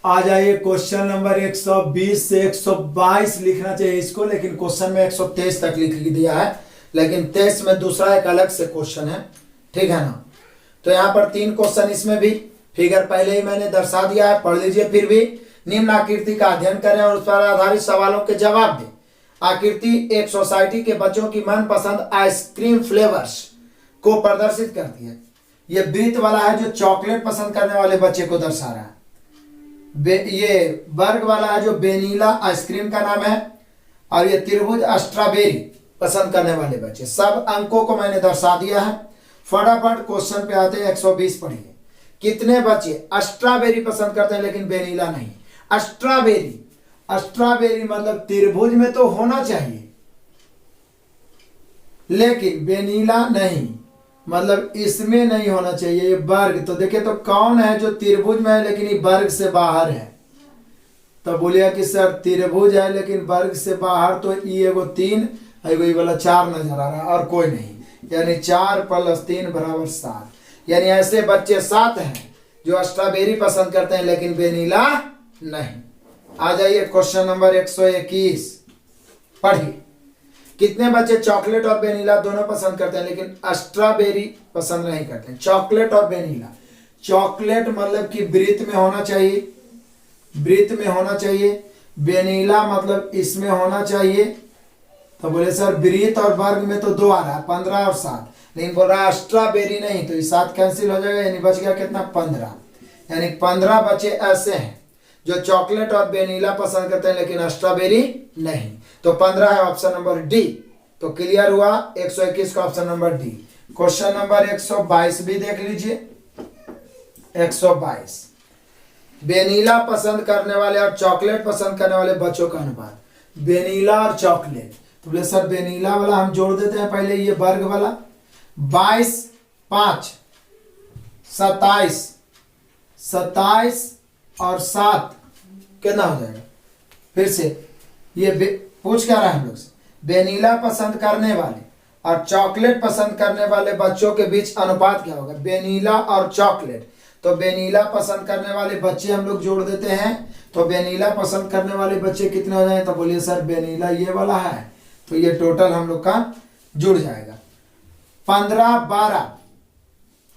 आ जाइए, क्वेश्चन नंबर 120 से 122 लिखना चाहिए इसको, लेकिन क्वेश्चन में 123 तक लिख दिया है, लेकिन 23 में दूसरा एक अलग से क्वेश्चन है, ठीक है ना। तो यहाँ पर 3 क्वेश्चन, इसमें भी फिगर पहले ही मैंने दर्शा दिया है, पढ़ लीजिए। फिर भी निम्न आकृति का अध्ययन करें और उस पर आधारित सवालों के जवाब दें। आकृति एक सोसाइटी के बच्चों की मनपसंद आइसक्रीम फ्लेवर्स को प्रदर्शित करती है। ये वृत्त वाला है जो चॉकलेट पसंद करने वाले बच्चे को दर्शा रहा है, ये वर्ग वाला है जो वेनिला आइसक्रीम का नाम है, और ये त्रिभुज स्ट्रॉबेरी पसंद करने वाले बच्चे। सब अंकों को मैंने दर्शा दिया है। फटाफट क्वेश्चन पे आते हैं। 120 पढ़िए। कितने बच्चे स्ट्रॉबेरी पसंद करते हैं लेकिन वेनिला नहीं? स्ट्रॉबेरी, स्ट्रॉबेरी मतलब त्रिभुज में तो होना चाहिए, लेकिन वेनिला नहीं, मतलब इसमें नहीं होना चाहिए। ये वर्ग, तो देखिए तो कौन है जो त्रिभुज में है लेकिन ये वर्ग से बाहर है? तो बोलिए कि सर त्रिभुज है लेकिन वर्ग से बाहर, तो ये एगो 3, एगो ये वाला 4 नजर आ रहा है और कोई नहीं, यानी 4 + 3 = 7। यानी ऐसे बच्चे 7 हैं जो स्ट्रॉबेरी पसंद करते हैं लेकिन वेनिला नहीं। आ जाइए क्वेश्चन नंबर 121 पढ़िए। कितने बच्चे चॉकलेट और वेनिला दोनों पसंद करते हैं लेकिन स्ट्रॉबेरी पसंद नहीं करते हैं? चॉकलेट और वेनिला, चॉकलेट मतलब कि वृत्त में होना चाहिए, वृत्त में होना चाहिए, वेनिला मतलब इसमें होना चाहिए। तो बोले सर वृत्त और वर्ग में तो 2 आ रहा है, 15 और 7, लेकिन बोल रहा है स्ट्रॉबेरी नहीं, तो ये 7 कैंसिल हो जाएगा, यानी बच गया कितना? 15। यानी 15 बच्चे ऐसे हैं जो चॉकलेट और वेनिला पसंद करते हैं लेकिन स्ट्रॉबेरी नहीं। तो 15 है ऑप्शन नंबर डी। तो क्लियर हुआ 121 का option number D. Question number 122 भी देख लीजिए। 122, वेनिला पसंद करने वाले और चॉकलेट पसंद करने वाले बच्चों का अनुपात। वेनिला और चॉकलेट, तो बोले सर वेनिला वाला हम जोड़ देते हैं पहले, ये वर्ग वाला 22, 5, 27, 27 और 7 कितना हो जाएगा? फिर से ये पूछ क्या रहा है हम लोग से, वेनिला पसंद करने वाले और चॉकलेट पसंद करने वाले बच्चों के बीच अनुपात क्या होगा? वेनिला और चॉकलेट, तो वेनिला पसंद करने वाले बच्चे हम लोग जोड़ देते हैं, तो वेनिला पसंद करने वाले बच्चे कितने हो जाएंगे? तो बोलिए सर वेनिला ये वाला है, तो ये टोटल हम लोग का जुड़ जाएगा। 15, 12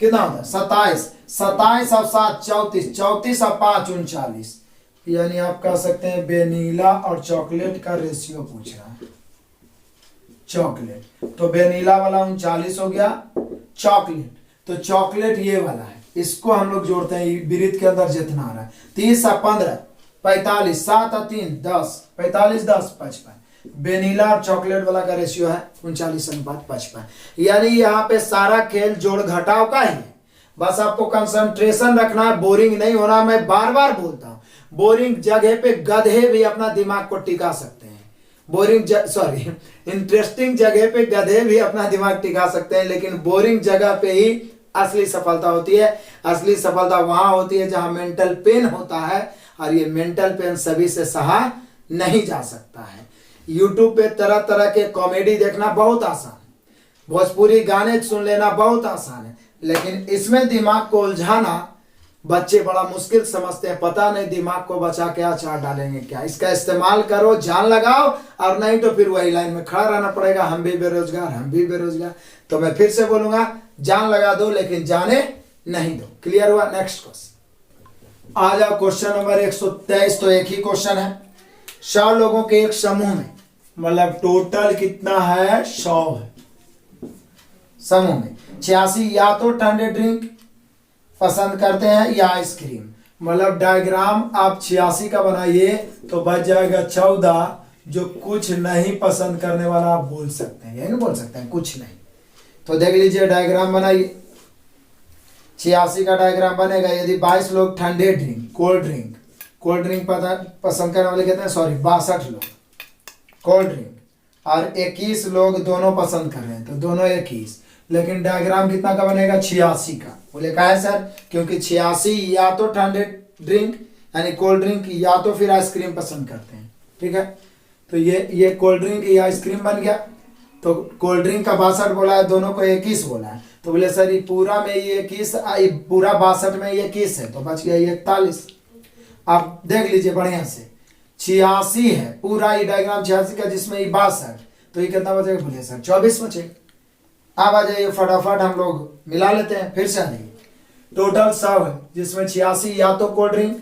कितना होता है? 27, 27 और 7 34, 34 और 5 39। यानी आप कह सकते हैं वेनिला और चॉकलेट का रेशियो पूछ रहा है। चॉकलेट, तो वेनिला वाला 39 हो गया, चॉकलेट, तो चॉकलेट ये वाला है, इसको हम लोग जोड़ते हैं वृत्त के अंदर जितना आ रहा है। 30 और 15 45, 7 और 3 10, 45 10 55। वेनिला और चॉकलेट वाला का रेशियो है 39:55। यानी यहाँ पे सारा खेल जोड़ घटाव का ही है, बस आपको कंसंट्रेशन रखना है, बोरिंग नहीं होना। मैं बार बार बोलता हूँ, बोरिंग जगह पे गधे भी अपना दिमाग को टिका सकते हैं, इंटरेस्टिंग जगह पे गधे भी अपना दिमाग टिका सकते हैं, लेकिन बोरिंग जगह पे ही असली सफलता होती है। असली सफलता वहां होती है जहां मेंटल पेन होता है, और ये मेंटल पेन सभी से सहा नहीं जा सकता है। यूट्यूब पे तरह तरह के कॉमेडी देखना बहुत आसान है, भोजपुरी गाने सुन लेना बहुत आसान है, लेकिन इसमें दिमाग को उलझाना बच्चे बड़ा मुश्किल समझते हैं। पता नहीं दिमाग को बचा के अचार डालेंगे क्या। इसका इस्तेमाल करो, जान लगाओ, और नहीं तो फिर वही लाइन में खड़ा रहना पड़ेगा, हम भी बेरोजगार, हम भी बेरोजगार। तो मैं फिर से बोलूंगा, जान लगा दो लेकिन जाने नहीं दो। क्लियर हुआ? नेक्स्ट क्वेश्चन आ जाओ, क्वेश्चन नंबर 123। तो एक ही क्वेश्चन है। 100 लोगों के एक समूह में, मतलब टोटल कितना है? 100 है। समूह में 86 या तो ठंडे ड्रिंक पसंद करते हैं या आइसक्रीम। मतलब डायग्राम आप 86 का बनाइए तो बच जाएगा 14, जो कुछ नहीं पसंद करने वाला आप बोल सकते हैं, यही ना बोल सकते हैं कुछ नहीं। तो देख लीजिए डायग्राम बनाइए, 86 का डायग्राम बनेगा। यदि 22 लोग ठंडे ड्रिंक कोल्ड ड्रिंक पसंद करने वाले कितने, सॉरी 62 लोग कोल्ड ड्रिंक, और 21 लोग दोनों पसंद कर रहे हैं, तो दोनों 21। लेकिन डायग्राम कितना का बनेगा, 86 का। बोले कहा है सर, क्योंकि 86 या तो ठंडे ड्रिंक यानी कोल्ड ड्रिंक या तो फिर आइसक्रीम पसंद करते हैं, ठीक है। तो ये कोल्ड ड्रिंक या आइसक्रीम बन गया। तो कोल्ड ड्रिंक का 62 बोला है, दोनों को 21 बोला है, तो बोले सर ये पूरा में ये 21, पूरा 62 में ये 21 है, तो बच गया ये 41। आप देख लीजिए बढ़िया से, 86 है पूरा ये डायग्राम 86 का, जिसमें ये 62, तो ये कितना बचेगा, बोलिए सर 24 बचेगा। अब आ जाइए फटाफट हम लोग मिला लेते हैं, फिर से आ जाइए। टोटल 100 है, जिसमें 86 या तो कोल्ड ड्रिंक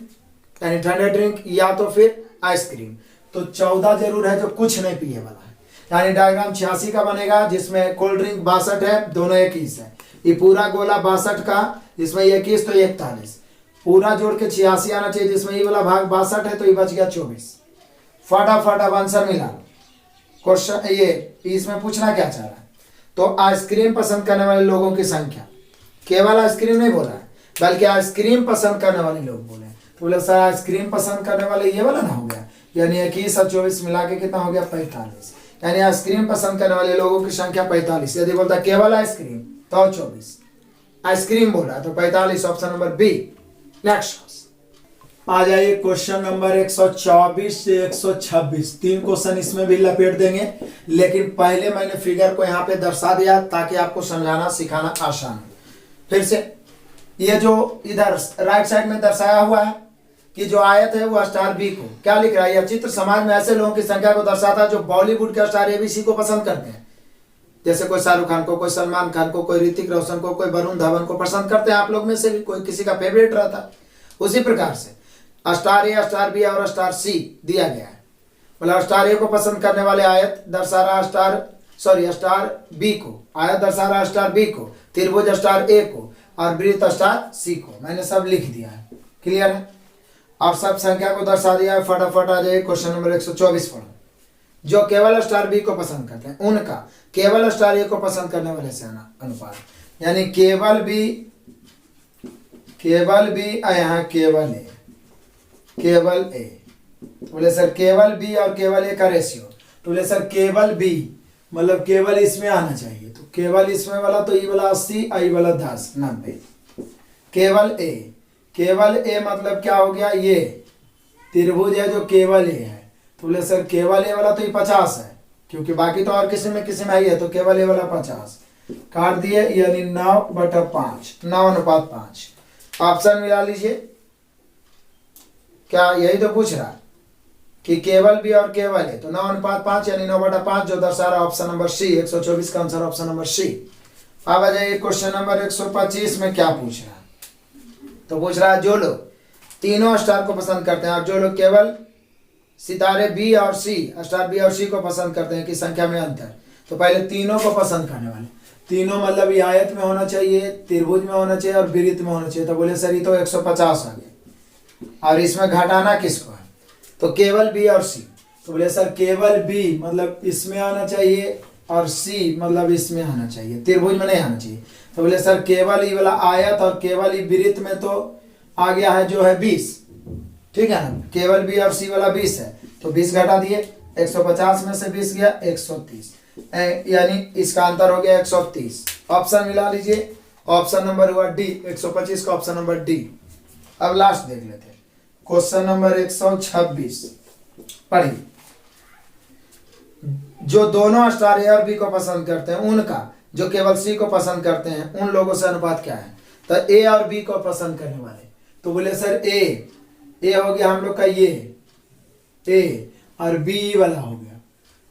यानी ठंडे ड्रिंक या तो फिर आइसक्रीम, तो 14 जरूर है जो कुछ नहीं पिए वाला है। यानी डायग्राम 86 का बनेगा, जिसमें कोल्ड ड्रिंक 62 है, दोनों 21 है। ये पूरा गोला 62 का, जिसमें 21 तो 41, पूरा जोड़ के 86 आना चाहिए, जिसमें ये वाला भाग 62 है, तो ये बच गया 24। फटाफट अब आंसर मिला। क्वेश्चन ये इसमें पूछना क्या चाह रहा है, तो आइसक्रीम पसंद करने वाले लोगों की संख्या, केवल आइसक्रीम नहीं बोला है बल्कि आइसक्रीम पसंद करने वाले लोग बोले, तो बोले सर आइसक्रीम पसंद करने वाले ये वाला ना हो गया, यानी 21 और 24 मिला के कितना हो गया, 45। यानी आइसक्रीम पसंद करने वाले लोगों की संख्या 45। यदि बोलता केवल आइसक्रीम तो 24, आइसक्रीम बोला तो 45, ऑप्शन नंबर बी। नेक्स्ट आ जाइए क्वेश्चन नंबर 124 से 126, 3 क्वेश्चन इसमें भी लपेट देंगे, लेकिन पहले मैंने फिगर को यहाँ पे दर्शा दिया ताकि आपको समझाना सिखाना आसान हो। फिर से ये जो इधर राइट साइड में दर्शाया हुआ है कि जो आयत है वो स्टार बी को क्या लिख रहा है, यह चित्र समाज में ऐसे लोगों की संख्या को दर्शाता है जो बॉलीवुड के स्टार एबीसी को पसंद करते हैं। जैसे कोई शाहरुख खान को, कोई सलमान खान को, कोई ऋतिक रोशन को, कोई वरुण धवन को पसंद करते हैं। आप लोग में से भी कोई किसी का फेवरेट रहता है। उसी प्रकार से स्टार ए, स्टार बी और स्टार सी दिया गया है। मतलब स्टार ए को पसंद करने वाले आयत दर्शा रहा स्टार बी को, आयत दर्शा रहा स्टार बी को, त्रिभुज स्टार ए को और वृत्त स्टार सी को। मैंने सब लिख दिया है, क्लियर है। और सब संख्या को दर्शा दिया है। फटाफट आ जाइए क्वेश्चन नंबर 124 पढ़ो। जो केवल स्टार बी को पसंद करते हैं उनका केवल स्टार ए को पसंद करने वाले से अनुपात, यानी केवल बी यहाँ केवल ए, तो बोले सर केवल बी और केवल ए का रेशियो, तो बोले सर केवल बी मतलब केवल इसमें आना चाहिए, तो केवल इसमें वाला तो ये वाला 80 और ये वाला 10 90। केवल ए मतलब क्या हो गया, ये त्रिभुज है जो केवल ए है, तो बोले सर केवल ए वाला तो ये 50 है, क्योंकि बाकी तो और किसी में ही है, तो केवल ए वाला 50 काट दिए, यानी 9/5, 9:5। ऑप्शन मिला लीजिए। क्या यही तो पूछ रहा कि केवल बी और केवल ए, तो 9:5 यानी 9/5 जो दर्शा रहा ऑप्शन नंबर सी। 124 का आंसर ऑप्शन नंबर सी। अब आ जाइए क्वेश्चन नंबर 125 में क्या पूछ रहा है, तो पूछ रहा है जो लोग तीनों स्टार को पसंद करते हैं और जो लोग केवल सितारे बी और सी, स्टार बी और सी को पसंद करते हैं कि संख्या में अंतर। तो पहले तीनों को पसंद करने वाले, तीनों मतलब ये आयत में होना चाहिए, त्रिभुज में होना चाहिए और वृत्त में होना चाहिए, तो बोले सर ये तो 150 आ गया और इसमें घटाना किसको है, तो केवल बी और सी, तो बोले सर केवल बी मतलब इसमें आना चाहिए और सी मतलब इसमें आना चाहिए, त्रिभुज में नहीं आना चाहिए, तो बोले सर केवल ई वाला आयत और केवल ई वृत्त में तो आ गया है जो है 20, ठीक है ना। केवल बी और सी वाला 20 है, तो 20 घटा दिए, 150 में से 20 गया 130, यानी इसका अंतर हो गया 130। ऑप्शन मिला लीजिए, ऑप्शन नंबर हुआ डी, 125 का ऑप्शन नंबर डी। अब लास्ट देख लेते हैं क्वेश्चन नंबर 126 पढ़िए। जो दोनों स्टार ए और बी को पसंद करते हैं उनका जो केवल सी को पसंद करते हैं उन लोगों से अनुपात क्या है, तो ए और बी को पसंद करने वाले, तो बोले सर ए हो गया हम लोग का ये ए और बी वाला हो गया,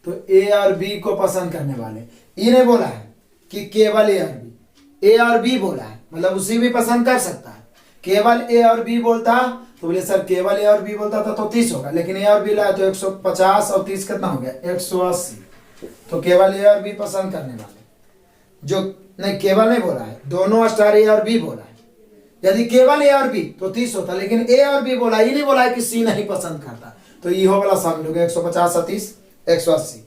तो ए और बी को पसंद करने वाले। ये नहीं बोला है कि केवल ए और बी बोला है, मतलब उसी भी पसंद कर सकता है। केवल ए और बी बोलता तो बोले सर केवल ए और बी बोलता था तो 30 होगा, लेकिन ए और बी लाया तो 150 और 30 कितना हो गया 180, तो केवल ए और बी पसंद करने वाले। जो नहीं केवल नहीं बोला है, दोनों स्टार ए और बी बोला है, यदि केवल ए और बी तो 30 होता, लेकिन ए और बी बोला, ये नहीं बोला कि सी नहीं पसंद करता, तो ये हो वाला शामिल हो गया 150 और 30 180।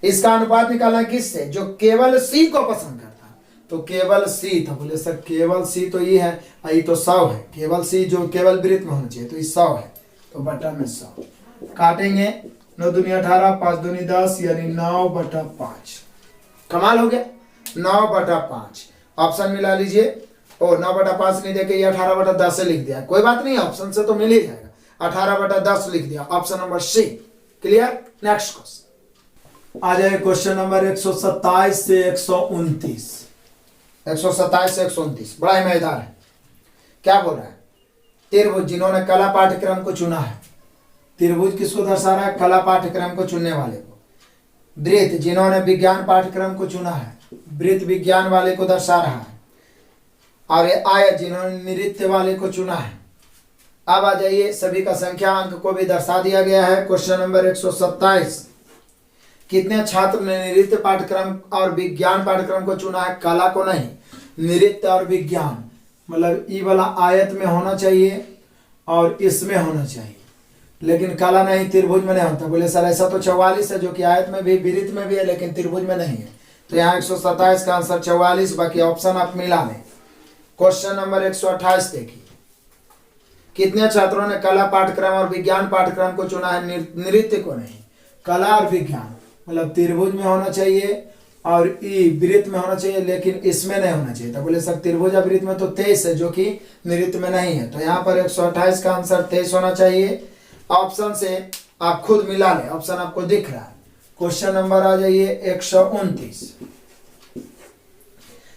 इसका अनुपात निकालना किससे, जो केवल सी को पसंद करता, तो केवल सी, तो बोले सर केवल सी तो ये है, ये तो 100 है, केवल सी जो केवल वृत्त में होना चाहिए, तो ये 100 है, तो बटा में 100 काटेंगे, 9 दूनी 18, 5 दूनी 10, यानी 9/5। कमाल हो गया, 9/5। ऑप्शन मिला लीजिए, ओ 9/5 नहीं देके ये 18/10 से लिख दिया, कोई बात नहीं, ऑप्शन से तो मिल ही जाएगा, 18/10 लिख दिया, option number C. Clear. Next question आ जाए, क्वेश्चन नंबर 127 से 129। 127 से 129 बड़ा ही मजेदार है। क्या बोल रहा है, त्रिभुज जिन्होंने कला पाठ्यक्रम को चुना है, त्रिभुज किसको दर्शा रहा है, कला पाठ्यक्रम को चुनने वाले को। वृत्त जिन्होंने विज्ञान पाठ्यक्रम को चुना है, वृत्त विज्ञान वाले को दर्शा रहा है। और ये आयत जिन्होंने नृत्य वाले को चुना है। अब आ जाइए, सभी का संख्या अंक को भी दर्शा दिया गया है। क्वेश्चन नंबर 127, कितने छात्र ने नृत्य पाठ्यक्रम और विज्ञान पाठ्यक्रम को चुना है, कला को नहीं, नृत्य और विज्ञान, मतलब ई वाला आयत में होना चाहिए और इसमें होना चाहिए, लेकिन कला नहीं, त्रिभुज में नहीं होता। बोले सर ऐसा तो 44 है, जो कि आयत में भी वृत्त में भी है, लेकिन त्रिभुज में नहीं है, तो यहाँ 127 का आंसर 44, बाकी ऑप्शन आप मिला लें। क्वेश्चन नंबर 128 देखिए, कितने छात्रों ने कला पाठ्यक्रम और विज्ञान पाठ्यक्रम को चुना है, नृत्य को नहीं। कला और विज्ञान मतलब त्रिभुज में होना चाहिए और ई वृत्त में होना चाहिए, लेकिन इसमें नहीं होना चाहिए। तो बोले सर त्रिभुज और वृत्त में तो 23 है, जो कि नृत्य में नहीं है, तो यहाँ पर 128 का आंसर 23 होना चाहिए। ऑप्शन से आप खुद मिला लें, ऑप्शन आपको दिख रहा है। क्वेश्चन नंबर आ जाइए 129,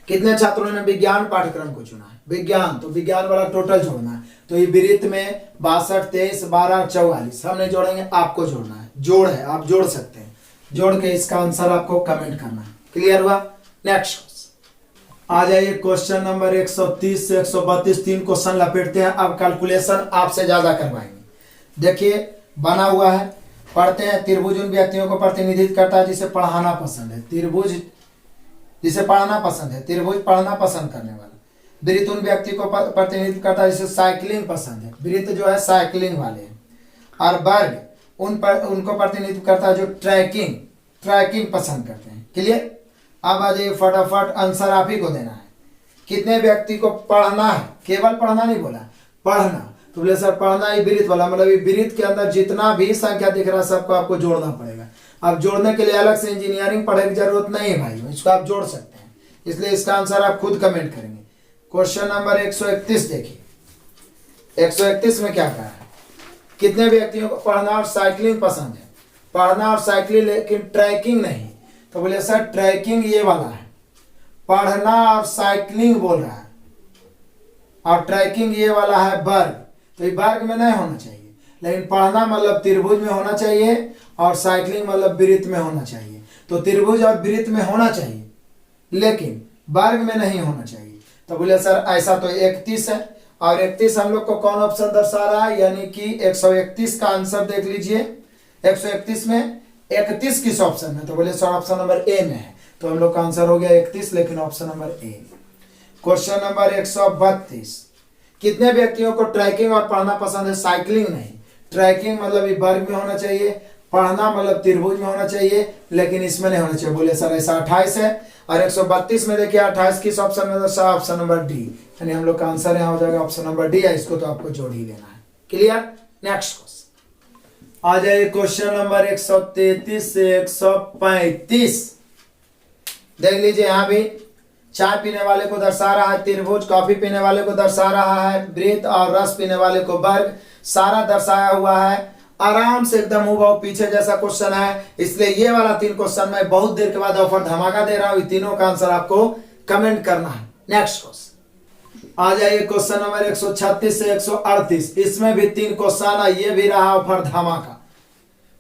कितने छात्रों ने विज्ञान पाठ्यक्रम को चुना है, विज्ञान, तो विज्ञान वाला टोटल जोड़ना है, तो ये वृत्त में 62, 23, 12, 44 हम नहीं जोड़ेंगे, आपको जोड़ना है, जोड़ है, आप जोड़ सकते हैं, जोड़ के इसका आंसर आपको कमेंट करना है। क्लियर हुआ। नेक्स्ट क्वेश्चन आ जाइए, क्वेश्चन नंबर 130 से 132, 3 क्वेश्चन लपेटते हैं। अब कैलकुलेशन आपसे ज्यादा करवाएंगे। देखिए बना हुआ है, पढ़ते हैं। त्रिभुज उन व्यक्तियों को प्रतिनिधित्व करता है जिसे पढ़ाना पसंद है, त्रिभुज जिसे पढ़ना पसंद है, त्रिभुज पढ़ना पसंद करने वाला। वृत्त उन व्यक्ति को प्रतिनिधित्व करता है जिसे साइकिलिंग पसंद है, वृत्त जो है साइकिलिंग वाले हैं। और वर्ग उनको प्रतिनिधित्व करता है जो ट्रैकिंग पसंद करते हैं। क्लियर। अब आ जाइए, फटाफट आंसर आप ही को देना है। कितने व्यक्ति को पढ़ना है, केवल पढ़ना नहीं बोला, पढ़ना, तो बोले सर पढ़ना ही वृत्त वाला, मतलब वृत्त के अंदर जितना भी संख्या दिख रहा है सबको आपको जोड़ना पड़ेगा। अब जोड़ने के लिए अलग से इंजीनियरिंग पढ़ने की जरूरत नहीं है भाई, इसको आप जोड़ सकते हैं, इसलिए इसका आंसर आप खुद कमेंट करेंगे। क्वेश्चन नंबर 131 देखिए, 131 में क्या कहा है, कितने व्यक्तियों को पढ़ना और साइकिलिंग पसंद है, पढ़ना और साइकिलिंग, लेकिन ट्रैकिंग नहीं। तो बोले सर ट्रैकिंग ये वाला है, पढ़ना और साइकिलिंग बोल रहा है, और ट्रैकिंग ये वाला है वर्ग, तो ये वर्ग में नहीं होना चाहिए, लेकिन पढ़ना मतलब त्रिभुज में होना चाहिए और साइकिलिंग मतलब वृत्त में होना चाहिए। तो त्रिभुज और वृत्त में होना चाहिए, लेकिन वर्ग में नहीं होना चाहिए। तो बोले सर ऐसा तो 31 है, और 31 हम लोग को कौन ऑप्शन दर्शा रहा है, यानी कि 131 का आंसर देख लीजिए। 131 में 31 किस ऑप्शन में, तो बोले सर ऑप्शन नंबर ए में है, तो हम लोग का आंसर हो गया 31, लेकिन ऑप्शन नंबर ए। क्वेश्चन नंबर 132, कितने व्यक्तियों को ट्रैकिंग और पढ़ना पसंद है, साइकिलिंग नहीं। ट्रैकिंग मतलब ये वर्ग में होना चाहिए, पढ़ना मतलब त्रिभुज में होना चाहिए, लेकिन इसमें नहीं होना चाहिए। बोले सर ऐसा 28 है, और 132 में देखिए 28 किस ऑप्शन में दर्शा, ऑप्शन नंबर डी, यानी हम लोग का आंसर यहाँ हो जाएगा ऑप्शन नंबर डी है, इसको तो आपको जोड़ ही लेना है। क्लियर। नेक्स्ट क्वेश्चन आ जाए, क्वेश्चन नंबर 133 से 135 देख लीजिए। यहाँ भी चाय पीने वाले को दर्शा रहा है त्रिभुज, कॉफी पीने वाले को दर्शा रहा है वृत्त, और रस पीने वाले को वर्ग, सारा दर्शाया हुआ है। आराम से एकदम हुबहू पीछे जैसा क्वेश्चन है, इसलिए ये वाला 3 क्वेश्चन मैं बहुत देर के बाद ऑफर धमाका दे रहा हूं, तीनों का आंसर आपको कमेंट करना है। नेक्स्ट क्वेश्चन आ जाइए, क्वेश्चन नंबर 136 से 138, इसमें भी 3 क्वेश्चन है, ये भी रहा ऑफर धमाका,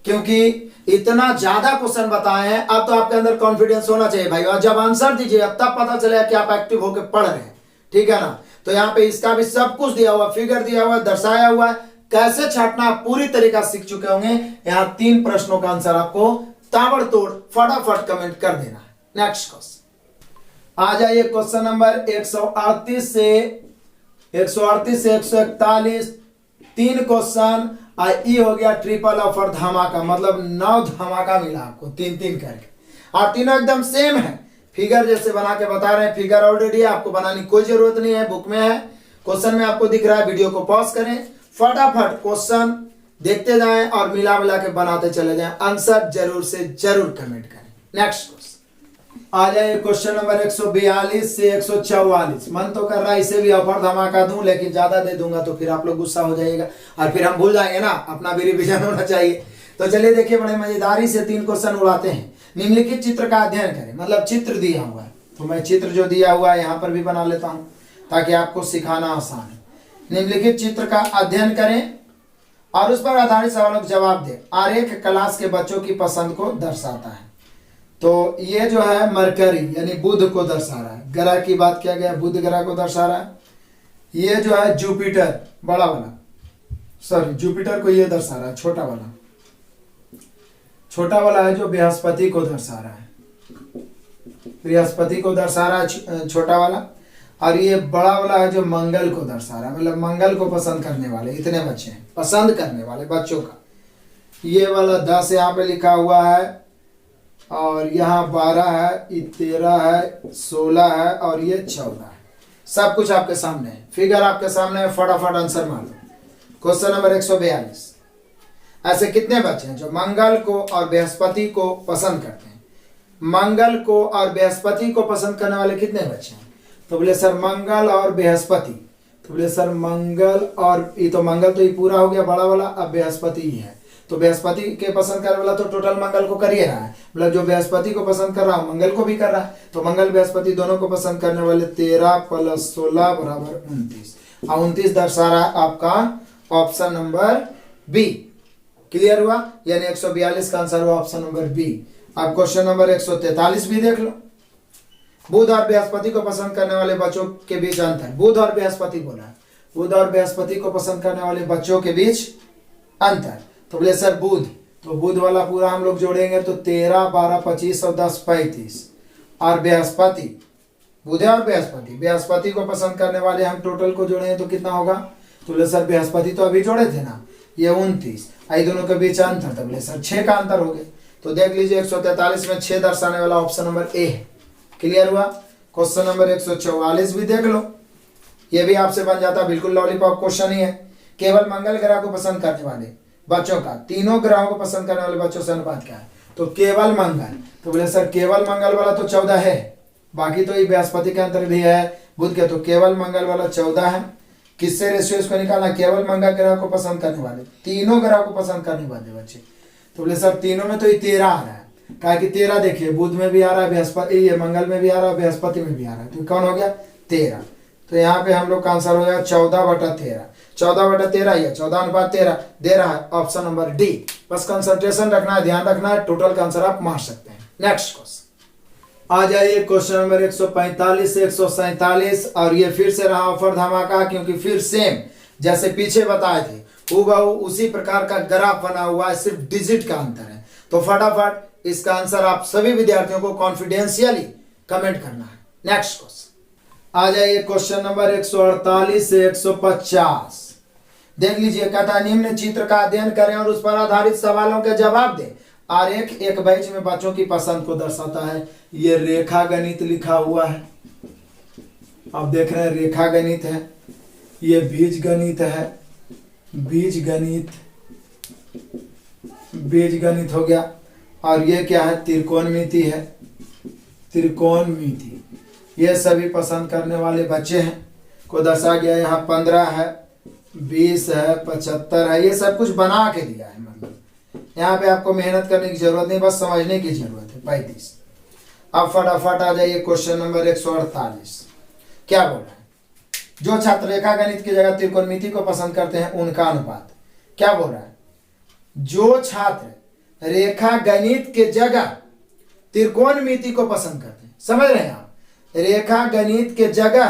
क्योंकि इतना ज्यादा क्वेश्चन बताए हैं। अब तो आपके अंदर कॉन्फिडेंस होना चाहिए भाई, और जब आंसर दीजिए तब पता चलेगा कि आप एक्टिव होकर पढ़ रहे हैं, ठीक है ना। तो यहाँ पे इसका भी सब कुछ दिया हुआ, फिगर दिया हुआ, दर्शाया हुआ है, कैसे छाटना पूरी तरीका सीख चुके होंगे। यहाँ 3 प्रश्नों का आंसर आपको ताबड़तोड़ फटाफट कमेंट कर देना है। नेक्स्ट क्वेश्चन आ जाइए, क्वेश्चन नंबर 138 से 138 से 141 3 क्वेश्चन। ई हो गया ट्रिपल ऑफर धमाका, मतलब 9 धमाका मिला आपको 3-3 करके, और तीनों एकदम सेम है, फिगर जैसे बना के बता रहे हैं। फिगर ऑलरेडी है, आपको बनाने की कोई जरूरत नहीं है, बुक में है, क्वेश्चन में आपको दिख रहा है। वीडियो को पॉज करें, फटाफट क्वेश्चन देखते जाएं और मिला मिला के बनाते चले जाएं। आंसर जरूर से जरूर कमेंट करें। नेक्स्ट क्वेश्चन आ जाए, क्वेश्चन नंबर 142 से 144। मन तो कर रहा है इसे भी ऑफर धमाका दूं, लेकिन ज्यादा दे दूंगा तो फिर आप लोग गुस्सा हो जाएगा और फिर हम भूल जाएंगे ना, अपना भी रिविजन होना चाहिए। तो चलिए देखिए, बड़े मजेदारी से 3 क्वेश्चन उड़ाते हैं। निम्नलिखित चित्र का अध्ययन करें, मतलब चित्र दिया हुआ है, तो मैं चित्र जो दिया हुआ है यहाँ पर भी बना लेता हूँ ताकि आपको सिखाना आसान है। निम्नलिखित चित्र का अध्ययन करें और उस पर आधारित सवालों का जवाब दें। आरेख क्लास के बच्चों की पसंद को दर्शाता है। तो ये जो है मरकरी यानी बुध को दर्शा रहा है, ग्रह की बात किया गया, बुध ग्रह को दर्शा रहा है। ये जो है जुपिटर बड़ा वाला, सॉरी जुपिटर को ये दर्शा रहा है, छोटा वाला है जो बृहस्पति को दर्शा रहा है, बृहस्पति को दर्शा रहा है छोटा वाला। और ये बड़ा वाला है जो मंगल को दर्शा रहा है, मतलब मंगल को पसंद करने वाले इतने बच्चे हैं, पसंद करने वाले बच्चों का। ये वाला 10 यहाँ पे लिखा हुआ है, और यहाँ 12 है, 13 है, 16 है और ये 14 है। सब कुछ आपके सामने है, फिगर आपके सामने है, फटाफट आंसर मार लो। Question number 142। ऐसे कितने बच्चे हैं जो मंगल को और बृहस्पति को पसंद करते हैं? मंगल को और बृहस्पति को पसंद करने वाले कितने बच्चे हैं? तो बोले सर मंगल और बृहस्पति, तो बोले सर मंगल और ये तो मंगल तो ये पूरा हो गया बड़ा वाला, अब बृहस्पति ही है। तो बृहस्पति के पसंद करने वाला तो टोटल मंगल को कर ही रहा है, मतलब जो बृहस्पति को पसंद कर रहा है मंगल को भी कर रहा है। तो मंगल बृहस्पति दोनों को पसंद करने वाले 13 + 16 = 29, और 29 दर्शा रहा है आपका ऑप्शन नंबर बी। क्लियर हुआ? यानी 142 का आंसर हुआ ऑप्शन नंबर बी। अब क्वेश्चन नंबर 143 भी देख लो। बुध और बृहस्पति को पसंद करने वाले बच्चों के बीच अंतर। बुध और बृहस्पति बोला है, बुध और बृहस्पति को पसंद करने वाले बच्चों के बीच अंतर। तो बोले सर बुध, तो बुध वाला पूरा हम लोग जोड़ेंगे तो 13, 12, 25 और 10, 35। और बृहस्पति, बुध और बृहस्पति, बृहस्पति को पसंद करने वाले हम टोटल को जोड़ेंगे तो कितना होगा? तो बोले सर बृहस्पति तो अभी जोड़े थे ना, ये 29, आई दोनों के बीच अंतर। तो बोले सर 6 का अंतर हो गया। तो देख लीजिए 143 में 6 दर्शाने वाला ऑप्शन नंबर ए है। क्लियर हुआ? क्वेश्चन नंबर 144 भी देख लो, ये भी आपसे बन जाता, बिल्कुल लॉलीपॉप क्वेश्चन ही है। केवल मंगल ग्रह को पसंद करने वाले बच्चों का तीनों ग्रहों को पसंद करने वाले बच्चों से अनुपात क्या है? तो केवल मंगल, तो बोले सर केवल मंगल वाला तो 14 है, बाकी तो ये बृहस्पति के अंतर भी है, बुध के, तो केवल मंगल वाला 14 है। किससे रेशियो इसको निकालना? केवल मंगल ग्रह को पसंद करने वाले, तीनों ग्रह को पसंद करने वाले बच्चे। तो बोले सर तीनों में तो ये 13 आ रहा है, कहा कि 13 देखिए बुध में भी आ रहा है, बृहस्पति ये मंगल में भी आ रहा है, बृहस्पति में भी आ रहा है, तो कौन हो गया? 13। तो यहाँ पे हम लोग का आंसर हो गया 14/13। 14/13 या 14/13 दे रहा है ऑप्शन नंबर डी। बस कंसंट्रेशन रखना है, ध्यान रखना है, टोटल का आंसर आप मार सकते हैं। नेक्स्ट क्वेश्चन आ जाइए, क्वेश्चन नंबर 145 से 147, और ये फिर से रहा ऑफर धमाका, क्योंकि फिर सेम जैसे पीछे बताए थे हूबहू उसी प्रकार का ग्राफ बना हुआ है, सिर्फ डिजिट का अंतर है। तो फटाफट इसका आंसर आप सभी विद्यार्थियों को कॉन्फिडेंशियली कमेंट करना है। नेक्स्ट क्वेश्चन आ जाइए, क्वेश्चन नंबर 148 से 150। देख लीजिए, कहता है निम्न चित्र का अध्ययन करें और उस पर आधारित सवालों के जवाब दें। आरेख एक बैच में बच्चों की पसंद को दर्शाता है। ये रेखा गणित लिखा हुआ है, आप देख रहे हैं रेखा गणित है, ये बीज गणित है, बीज गणित हो गया, और ये क्या है? त्रिकोणमिति है, त्रिकोणमिति। ये सभी पसंद करने वाले बच्चे हैं को दर्शा गया। यहाँ 15 है, 20 है, 75 है, ये सब कुछ बना के दिया है, मतलब यहाँ पे आपको मेहनत करने की जरूरत नहीं, बस समझने की जरूरत है। 35। अब फटाफट आ जाइए क्वेश्चन नंबर 148। क्या बोल रहा है? जो छात्र रेखा गणित की जगह त्रिकोणमिति को पसंद करते हैं उनका अनुपात। क्या बोल रहा है? जो छात्र रेखा गणित के जगह त्रिकोणमिति को पसंद करते हैं, समझ रहे हैं आप? रेखा गणित के जगह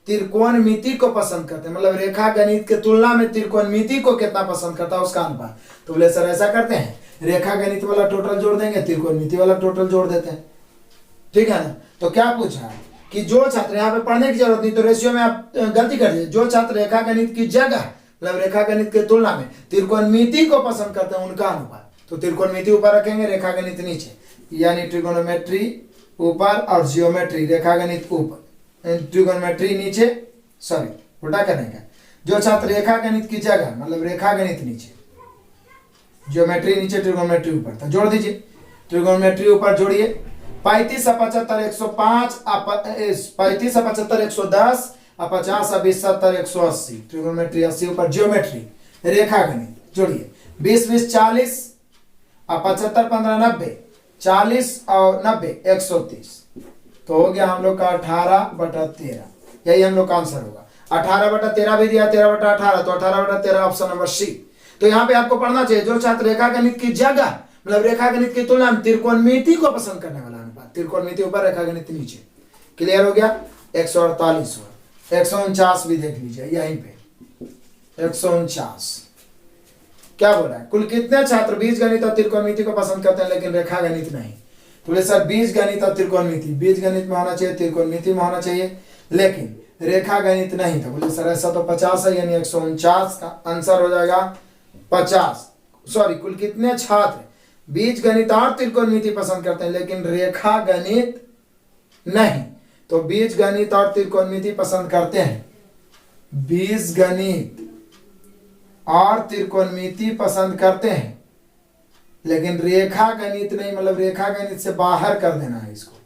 त्रिकोणमिति को पसंद करते हैं, मतलब रेखा गणित के तुलना में त्रिकोणमिति को कितना पसंद करता है उसका अनुपात। तो बोले सर ऐसा करते हैं, रेखा गणित वाला टोटल जोड़ देंगे, त्रिकोणमिति वाला टोटल जोड़ देते हैं, ठीक है ना? तो क्या पूछा कि कि जो छात्र, यहाँ पे पढ़ने की जरूरत नहीं, तो रेशियो में आप गलती कर दिए, जो छात्र रेखा गणित की जगह मतलब रेखा गणित के तुलना में त्रिकोणमिति को पसंद करते हैं उनका अनुपात, तो त्रिकोणमिति ऊपर रखेंगे, रेखा गणित नीचे, यानी ट्रिगोनोमेट्री ऊपर और जियोमेट्री रेखा गणित ऊपर, ट्रिगोनोमेट्री नीचे, सॉरी उल्टा करने का, जो छात्र रेखा गणित की जगह मतलब रेखा गणित नीचे, जियोमेट्री नीचे, ट्रिगोनोमेट्री ऊपर, तो जोड़ दीजिए, ट्रिगोनोमेट्री ऊपर जोड़िए, 35 और 75 105, 35 और 75 110, 50 और 20 70 180, ट्रिगोनोमेट्री 80 ऊपर, जियोमेट्री रेखा गणित जोड़िए, 20 20 40 और 75 15 90, 40 और 90 130, तो हो गया हम लोग का 18/13, यही हम लोग का आंसर होगा। 18/13 भी दिया, 13/18, तो 18/13 ऑप्शन नंबर सी। तो यहाँ पे आपको पढ़ना चाहिए, जो छात्र रेखा गणित की जगह मतलब रेखा गणित की तुलना में त्रिकोणमिति को पसंद करने वाला अनुपात, त्रिकोणमिति ऊपर रेखा गणित नीचे, क्लियर हो गया। 148 हुआ, 149 भी देख लीजिए यहीं पे, 149 क्या बोल रहा है, कुल कितने छात्र बीज गणित और त्रिकोणमिति को पसंद करते हैं लेकिन रेखा गणित नहीं। तो बोले सर बीज गणित और त्रिकोणमिति, बीज गणित में होना चाहिए, त्रिकोणमिति में होना चाहिए, लेकिन रेखा गणित नहीं था। बोले सर ऐसा तो 50 है, यानी 149 का आंसर हो जाएगा 50। सॉरी, कुल कितने छात्र बीज गणित और त्रिकोणमिति पसंद करते हैं लेकिन रेखा गणित नहीं, तो बीज गणित और त्रिकोणमिति पसंद करते हैं, बीज गणित और त्रिकोणमिति पसंद करते हैं लेकिन रेखा गणित नहीं, मतलब रेखा गणित से बाहर कर देना है इसको।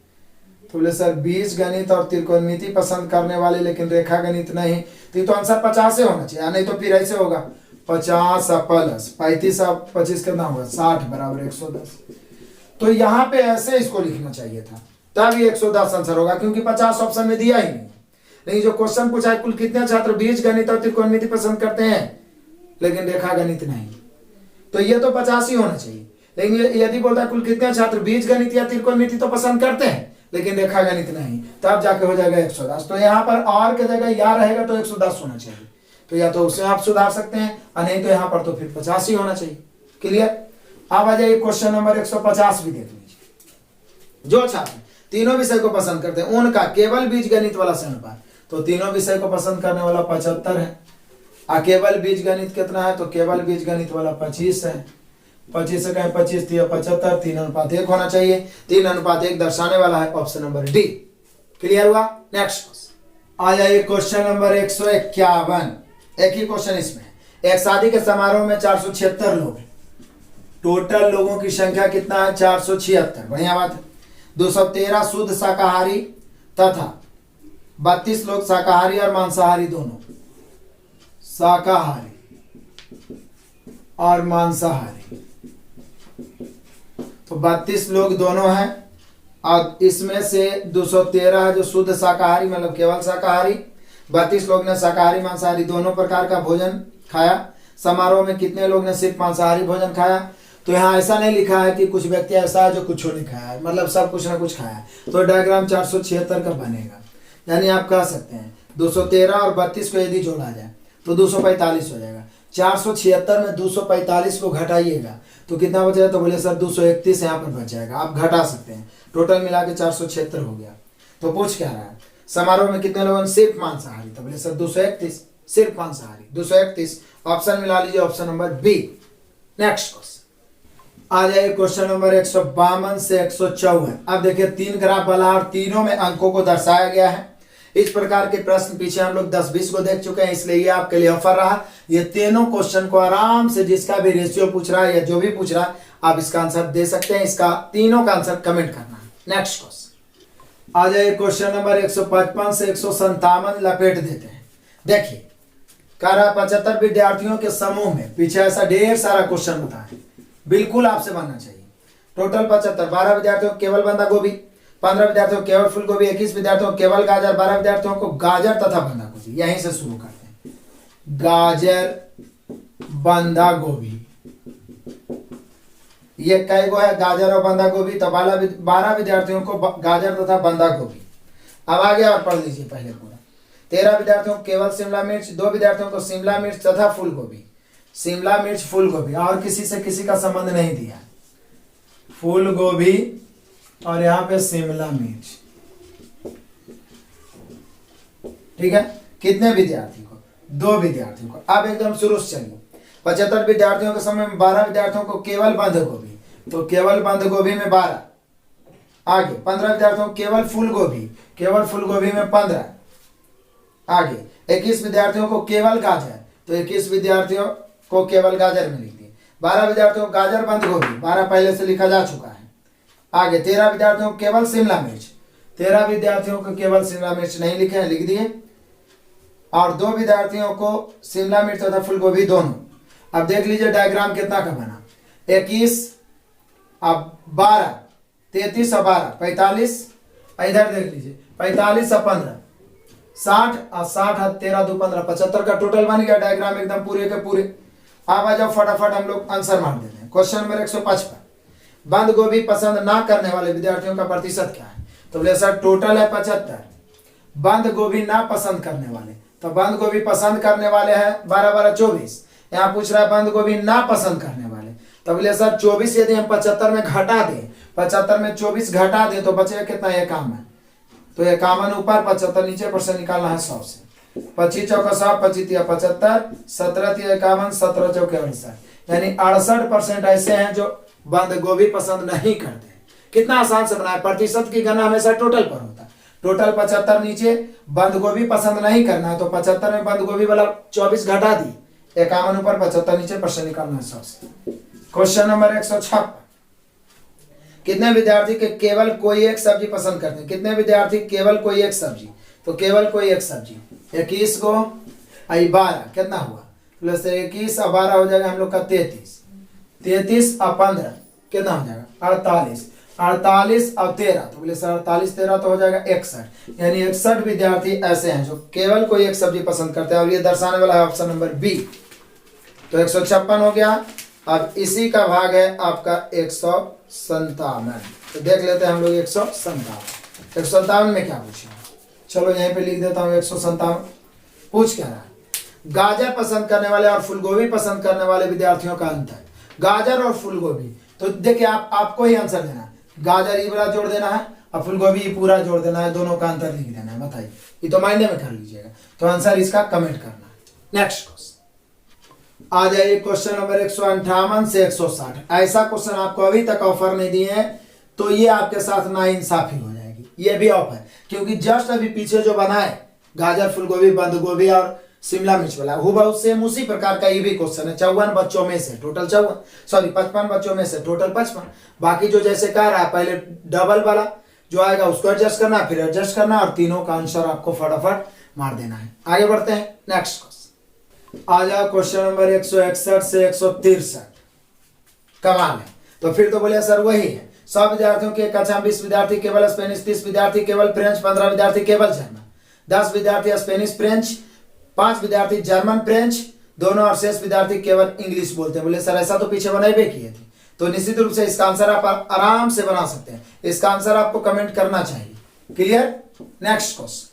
तो बोले सर बीज गणित और त्रिकोणमिति पसंद करने वाले लेकिन रेखा गणित नहीं, तो ये तो आंसर 50 से होना चाहिए, नहीं तो फिर ऐसे होगा 50 प्लस 35 और 25 कितना होगा 60 बराबर 110। तो यहाँ पे ऐसे इसको लिखना चाहिए था, तब ये 110 आंसर होगा, क्योंकि 50 ऑप्शन में दिया ही नहीं। लेकिन जो क्वेश्चन पूछा है कुल कितने छात्र बीज गणित और त्रिकोणमिति पसंद करते हैं लेकिन रेखा गणित नहीं, तो ये तो 50 ही होना चाहिए। लेकिन यदि बोलता है कुल कितने छात्र बीज गणित या त्रिकोणमिति तो पसंद करते हैं लेकिन रेखा गणित नहीं, तब जाके हो जाएगा 110। तो यहाँ पर और की जगह या रहेगा तो 110 होना चाहिए, तो या तो उससे आप सुधार सकते हैं और नहीं तो यहाँ पर तो फिर 50 ही होना चाहिए। क्लियर। अब आ जाइए क्वेश्चन नंबर 150 भी देख लीजिए। जो छात्र तीनों विषय को पसंद करते हैं उनका केवल बीज गणित वाला से अनुपात, तो तीनों विषय को पसंद करने वाला 75 है, और केवल बीज गणित कितना है, तो केवल बीज गणित वाला 25 है, 25 से कहीं 25 दिया 75, 3:1 होना चाहिए, 3:1 दर्शाने वाला है ऑप्शन नंबर डी। क्लियर हुआ। नेक्स्ट क्वेश्चन आ जाइए, क्वेश्चन नंबर 151, एक ही क्वेश्चन इसमें है। एक शादी के समारोह में 476 लोग हैं, टोटल लोगों की संख्या कितना है 476, बढ़िया बात है। 213 शुद्ध शाकाहारी तथा 32 लोग शाकाहारी और मांसाहारी दोनों, शाकाहारी और मांसाहारी, तो 32 लोग दोनों हैं, और इसमें से 213 है जो शुद्ध शाकाहारी मतलब केवल शाकाहारी, 32 लोग ने शाकाहारी मांसाहारी दोनों प्रकार का भोजन खाया। समारोह में कितने लोग ने सिर्फ मांसाहारी भोजन खाया, तो यहाँ ऐसा नहीं लिखा है कि कुछ व्यक्ति ऐसा है जो कुछ नहीं खाया है, मतलब सब कुछ ना कुछ खाया है, तो डायग्राम 476 का बनेगा। यानी आप कह सकते हैं 213 और 32 को यदि जोड़ा जाए तो 245 हो जाएगा। 476 में 245 को घटाइएगा तो कितना बचेगा, तो बोले सर 231 यहाँ पर बच जाएगा, आप घटा सकते हैं, टोटल मिला के 476 हो गया। तो पूछ क्या रहा है, समारोह में कितने लोगों ने सिर्फ मांसाहारी, तो बोले सर 231, सिर्फ मांसाहारी 231, ऑप्शन मिला लीजिए option number B. Next question आ जाए क्वेश्चन नंबर 152 से 154। अब देखिए 3 ग्राफ वाला और तीनों में अंकों को दर्शाया गया है। इस प्रकार के प्रश्न पीछे हम लोग 10-20 को देख चुके हैं, इसलिए ये आपके लिए ऑफर रहा। ये तीनों क्वेश्चन को आराम से जिसका भी रेशियो पूछ रहा है या जो भी पूछ रहा है आप इसका आंसर दे सकते हैं, इसका तीनों का आंसर कमेंट करना है। नेक्स्ट क्वेश्चन आ जाए क्वेश्चन नंबर 155 से 157 लपेट देते हैं। देखिए कह रहा 75 विद्यार्थियों के समूह में, पीछे ऐसा ढेर सारा क्वेश्चन होता है, बिल्कुल आपसे बनना चाहिए। टोटल 75, 12 विद्यार्थियों को केवल बंधा गोभी, 15 विद्यार्थियों को केवल फूल गोभी, 21 विद्यार्थियों को केवल गाजर, 12 विद्यार्थियों को गाजर तथा बंधा गोभी। यहीं से शुरू करते हैं, गाजर बंधा गोभी, ये कई गो है गाजर और बंधा गोभी, तो 12 विद्यार्थियों को गाजर तथा बंधा गोभी। अब आगे और पढ़ लीजिए पहले पूरा। 13 विद्यार्थियों को केवल शिमला मिर्च, 2 विद्यार्थियों को शिमला मिर्च तथा फूल गोभी, शिमला मिर्च फूल गोभी, और किसी से किसी का संबंध नहीं दिया, फूल गोभी और यहाँ पे शिमला मिर्च। ठीक है, कितने विद्यार्थी को? 2 विद्यार्थियों को। अब एकदम शुरू से चलिए, 75 विद्यार्थियों के समय में 12 विद्यार्थियों को केवल बंद गोभी, तो केवल बंद गोभी में 12। आगे 15 विद्यार्थियों को केवल फूल गोभी, केवल फूल गोभी में 15। आगे 21 विद्यार्थियों को केवल गाजर, तो 21 विद्यार्थियों को केवल गाजर में लिख दिए। 12 विद्यार्थियों को गाजर बंद गोभी, 12 पहले से लिखा जा चुका है। आगे 13 विद्यार्थियों को केवल शिमला मिर्च, 13 विद्यार्थियों को केवल शिमला मिर्च नहीं लिखे हैं, लिख दिए। और 2 विद्यार्थियों को शिमला मिर्च तथा फूल गोभी दोनों। अब देख लीजिए डायग्राम कितना का बना, 21 अब 12, 33 और 12 45। इधर देख लीजिए 45 और 15 60 और 60 और 13 2 15 75 का टोटल बन गया। डायग्राम एकदम पूरे के पूरे। अब आ जाओ फटाफट हम लोग आंसर मार देते हैं। क्वेश्चन नंबर 155, बंद गोभी पसंद ना करने वाले विद्यार्थियों का प्रतिशत क्या है? तो बोले सर टोटल है 75। बंद गोभी ना पसंद करने वाले, तो बंद गोभी पसंद करने वाले हैं 12 12 24। यहाँ पूछ रहा है बंद गोभी ना पसंद करने वाले, तो बोले सर 24 यदि हम 75 में घटा दें, 75 में 24 घटा दें तो बचेगा कितना? 51। तो 51 ऊपर 75 नीचे, पर से निकालना है 100 से। 25 चौका 100, 25 या 75, 17 या 51, 17 चौके 68, यानी 68% ऐसे हैं जो बंद गोभी पसंद नहीं करते। कितना आसान से बनाया। प्रतिशत की गणना हमेशा टोटल पर होता है। टोटल 75 नीचे, बंद गोभी पसंद नहीं करना है तो 75 में बंद गोभी वाला 24 घटा दी, 51 ऊपर 75 नीचे, पर से निकालना है 100 से। क्वेश्चन नंबर 156, कितने विद्यार्थी के केवल कोई एक सब्जी पसंद करते हैं? कितने विद्यार्थी केवल कोई एक सब्जी? तो केवल कोई एक सब्जी 21 को 12 कितना हुआ? प्लस 21 और 12 हो जाएगा हम लोग का 33, 33 और 15 कितना हो जाएगा? 48, 48 और 13, तो बोले सर 48 13 तो हो जाएगा 61, यानी 61 विद्यार्थी ऐसे हैं जो केवल कोई एक सब्जी पसंद करते हैं। और ये दर्शाने वाला है ऑप्शन नंबर बी। तो 156 हो गया। अब इसी का भाग है आपका 157। तो देख लेते हैं हम लोग 157। 157 में क्या पूछा? चलो यहीं पे लिख देता हूँ 157। पूछ क्या रहा है? गाजर पसंद करने वाले और फूलगोभी पसंद करने वाले विद्यार्थियों का अंतर। गाजर और फूलगोभी, तो देखिए आपको ही आंसर देना है। गाजर ये वाला जोड़ देना है और फूलगोभी ये पूरा जोड़ देना है, दोनों का अंतर लिख देना है। बताइए, ये तो माइंड में कर लीजिएगा। तो आंसर इसका कमेंट करना है। नेक्स्ट क्वेश्चन आ जाइए, क्वेश्चन नंबर 158 से 160। ऐसा क्वेश्चन आपको अभी तक ऑफर नहीं दिए हैं तो ये आपके साथ नाइंसाफी हो जाएगी। ये भी ऑफ है क्योंकि जस्ट अभी पीछे जो बना है गाजर फूलगोभी बंद गोभी और शिमला मिर्च वाला हुबहू सेम उसी प्रकार का ये भी क्वेश्चन है। 54 बच्चों में से टोटल 55 बच्चों में से टोटल 55। बाकी जो जैसे कह रहा है पहले डबल वाला जो आएगा उसको एडजस्ट करना, फिर एडजस्ट करना और तीनों का आंसर आपको फटाफट मार देना है। आगे बढ़ते हैं नेक्स्ट क्वेश्चन। आ जाओ क्वेश्चन नंबर 161 से 163। कमाल है। तो फिर तो बोलिए सर वही है। 100 विद्यार्थियों की कक्षा में 20 विद्यार्थी केवल स्पेनिश, 30 विद्यार्थी केवल फ्रेंच, 15 विद्यार्थी केवल जर्मन, 10 विद्यार्थी स्पेनिश फ्रेंच, 5 विद्यार्थी जर्मन फ्रेंच दोनों और शेष विद्यार्थी केवल इंग्लिश बोलते हैं। बोले सर ऐसा तो पीछे बनाए किए थे। तो निश्चित रूप से इसका आंसर आप आराम से बना सकते हैं। इसका आंसर आपको कमेंट करना चाहिए। क्लियर? नेक्स्ट क्वेश्चन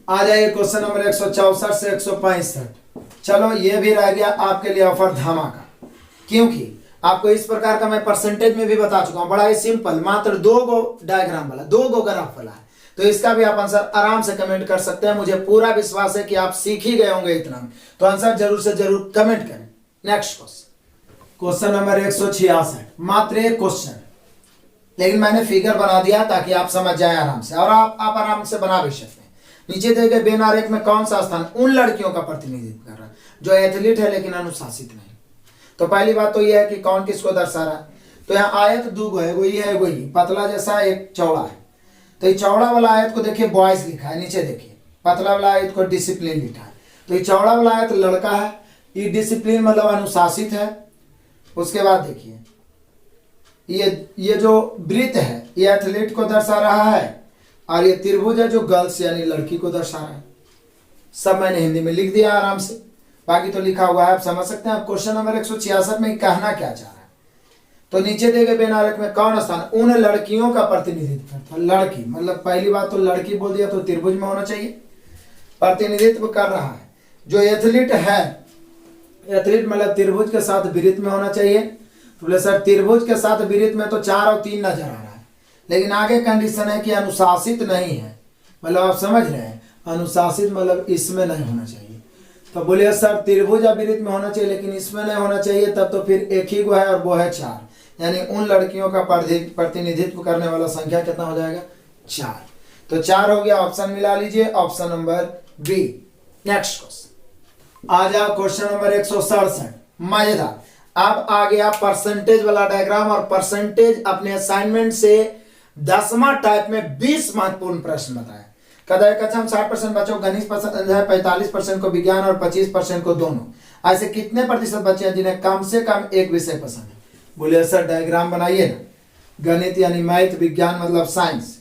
आ जाइए, क्वेश्चन नंबर 164 से 165। चलो ये भी रह गया आपके लिए ऑफर धमाका, क्योंकि आपको इस प्रकार का मैं परसेंटेज में भी बता चुका हूं। बड़ा ही सिंपल, मात्र 2 गो डायग्राम वाला, 2 गो ग्राफ वाला है। तो इसका भी आप आंसर आराम से कमेंट कर सकते हैं। मुझे पूरा विश्वास है कि आप सीख ही गए होंगे इतना में। तो आंसर जरूर से जरूर कमेंट करें। नेक्स्ट क्वेश्चन नंबर 166, मात्र एक क्वेश्चन, लेकिन मैंने फिगर बना दिया ताकि आप समझ जाए आराम से, और आप आराम से बना भी सकते हैं। नीचे दिए गए बेन आरेख में कौन सा स्थान उन लड़कियों का प्रतिनिधित्व कर रहा है जो एथलीट है लेकिन अनुशासित नहीं? तो पहली बात तो यह है कि कौन किसको दर्शा रहा है। तो यहाँ आयत 2 गो है, वही है वही पतला जैसा, एक चौड़ा है। तो ये चौड़ा वाला आयत को देखिए बॉयज लिखा है, नीचे देखिए पतला वाला आयत को डिसिप्लिन लिखा है। तो ये चौड़ा वाला आयत लड़का है, ये डिसिप्लिन मतलब अनुशासित है। उसके बाद देखिए ये जो वृत्त है ये एथलीट को दर्शा रहा है, और ये त्रिभुज है जो गर्ल्स यानी लड़की को दर्शा रहा है। सब मैंने हिंदी में लिख दिया आराम से, बाकी तो लिखा हुआ है, आप समझ सकते हैं। क्वेश्चन नंबर 166 में कहना क्या चाह रहा है। तो नीचे दिए गए बेन आरेख में कौन स्थान उन लड़कियों का प्रतिनिधित्व करता है? लड़की मतलब पहली बात तो लड़की बोल दिया तो त्रिभुज में होना चाहिए। प्रतिनिधित्व कर रहा है जो एथलीट है, एथलीट मतलब त्रिभुज के साथ वृत्त में होना चाहिए। तो बोले सर त्रिभुज के साथ वृत्त में तो 4 और 3 नजर आ रहा है, लेकिन आगे कंडीशन है कि अनुशासित नहीं है। मतलब आप समझ रहे हैं, अनुशासित मतलब इसमें नहीं होना चाहिए। तो बोलिए सर त्रिभुज अविरित में होना चाहिए लेकिन इसमें नहीं होना चाहिए, तब तो फिर एक ही को है और वो है 4, यानी उन लड़कियों का प्रतिनिधित्व करने वाला संख्या कितना हो जाएगा 4। तो 4 हो गया, ऑप्शन मिला लीजिए, option number B. Next question आ जाओ, क्वेश्चन नंबर 167। मजेदार, अब आ गया परसेंटेज वाला डायग्राम, और परसेंटेज अपने असाइनमेंट से 10वां टाइप में 20 महत्वपूर्ण प्रश्न बताया। कदा कक्षा में 60% बच्चों को गणित पसंद है, 45% को विज्ञान और 25% को दोनों। ऐसे कितने प्रतिशत बच्चे हैं जिन्हें कम से कम एक विषय पसंद है? बोलिए सर डायग्राम बनाइए ना। गणित यानी मैथ, विज्ञान मतलब साइंस,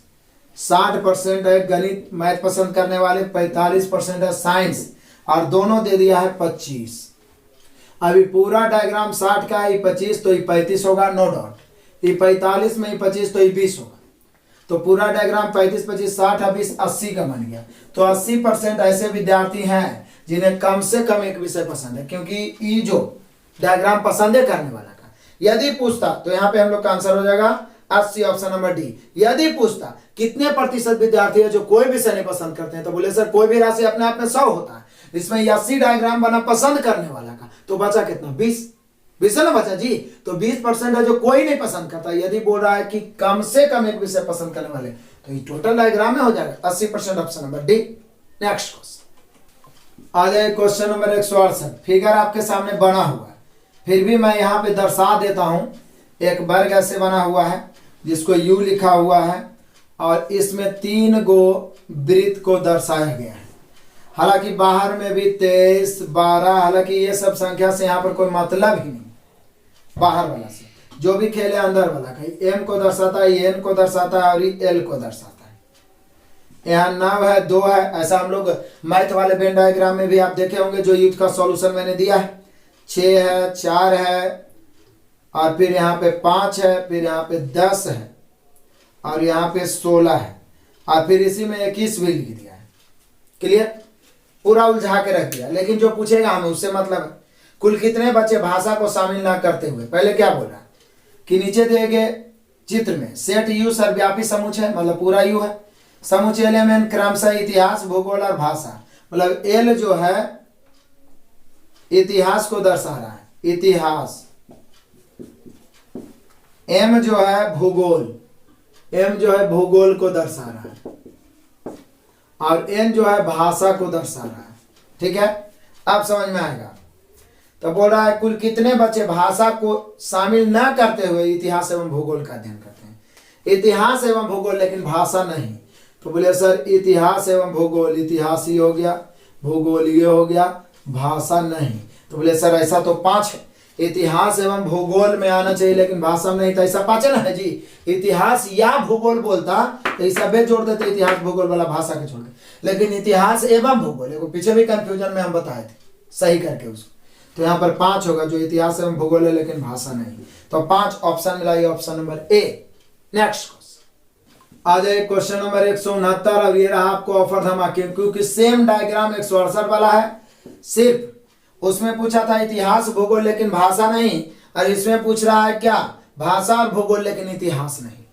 60% है गणित मैथ पसंद करने वाले, 45% है साइंस, और दोनों दे दिया है 25। अभी पूरा डायग्राम 60 का है, ये 25 तो ये 35 होगा, नो डाउट। ये 45 में ये 25 तो ये 20 होगा। तो पूरा डायग्राम 35, 25, 60, 20, 80 का बन गया। तो 80% ऐसे विद्यार्थी हैं जिन्हें कम से कम एक विषय पसंद है, क्योंकि ये जो डायग्राम पसंद है करने वाला का यदि पूछता तो यहाँ पे हम लोग का आंसर हो जाएगा 80, ऑप्शन नंबर डी। यदि पूछता कितने प्रतिशत विद्यार्थी है जो कोई विषय नहीं पसंद करते हैं, तो बोले सर कोई भी राशि अपने आप में 100 होता है, इसमें 80 डायग्राम बना पसंद करने वाला का, तो बचा कितना 20 है ना बचा जी। तो 20% है जो कोई नहीं पसंद करता। यदि बोल रहा है कि कम से कम एक विषय पसंद करने वाले, तो ये टोटल डायग्राम में हो जाएगा 80%, option number D. Next question आ जाए, क्वेश्चन नंबर 168। फिगर आपके सामने बना हुआ है, फिर भी मैं यहाँ पे दर्शा देता हूं। एक वर्ग ऐसे बना हुआ है जिसको यू लिखा हुआ है, और इसमें 3 गो वृत्त को दर्शाया गया है। हालांकि बाहर में भी 23, 12, हालांकि ये सब संख्या से यहाँ पर कोई मतलब ही नहीं। बाहर वाला से जो भी खेल है अंदर वाला का, एम को दर्शाता है, एन को दर्शाता है और एल को दर्शाता है। यहाँ 9 है, 2 है, ऐसा हम लोग मैथ वाले वेन डायग्राम में भी आप देखे होंगे, जो युद्ध का सॉल्यूशन मैंने दिया है। 6 है, 4 है, और फिर यहाँ पे 5 है, फिर यहाँ पे 10 है, और यहाँ पे 16 है, और फिर इसी में 21 भी लिख दिया है। क्लियर, पूरा उलझा के रख दिया। लेकिन जो पूछेगा हमें उससे मतलब है। कुल कितने बच्चे भाषा को शामिल ना करते हुए, पहले क्या बोल रहा है कि नीचे दिए गए चित्र में सेट यू सर्वव्यापी समूह मतलब पूरा यू है, समूह एलिमेंट क्रमशः इतिहास, भूगोल और भाषा, मतलब एल जो है इतिहास को दर्शा रहा है, इतिहास। एम जो है भूगोल, एम जो है भूगोल को दर्शा रहा है, और एन जो है भाषा को दर्शा रहा है। ठीक है, अब समझ में आएगा। तो बोल रहा है कुल कितने बच्चे भाषा को शामिल न करते हुए इतिहास एवं भूगोल का अध्ययन करते हैं। इतिहास एवं भूगोल लेकिन भाषा नहीं। तो बोले सर इतिहास एवं भूगोल, इतिहास ही हो गया, भूगोल ये हो गया, भाषा नहीं। तो बोले सर ऐसा तो 5 है, इतिहास एवं भूगोल में आना चाहिए लेकिन भाषा में नहीं, तो ऐसा 5 ना है जी। इतिहास या भूगोल बोलता तो ऐसा बे जोड़ देते, इतिहास भूगोल वाला भाषा के छोड़ के, लेकिन इतिहास एवं भूगोल पीछे भी कंफ्यूजन में हम बताए थे सही करके उसको। तो यहाँ पर 5 होगा, जो इतिहास एवं भूगोल है लेकिन भाषा नहीं। तो 5 ऑप्शन मिला, option number A. Next question आ जाए, क्वेश्चन नंबर 169, और ये रहा आपको ऑफर धमाके, क्योंकि सेम डायग्राम 168 वाला है, सिर्फ उसमें पूछा था इतिहास भूगोल लेकिन भाषा नहीं, और इसमें पूछ रहा है क्या भाषा और भूगोल लेकिन इतिहास नहीं।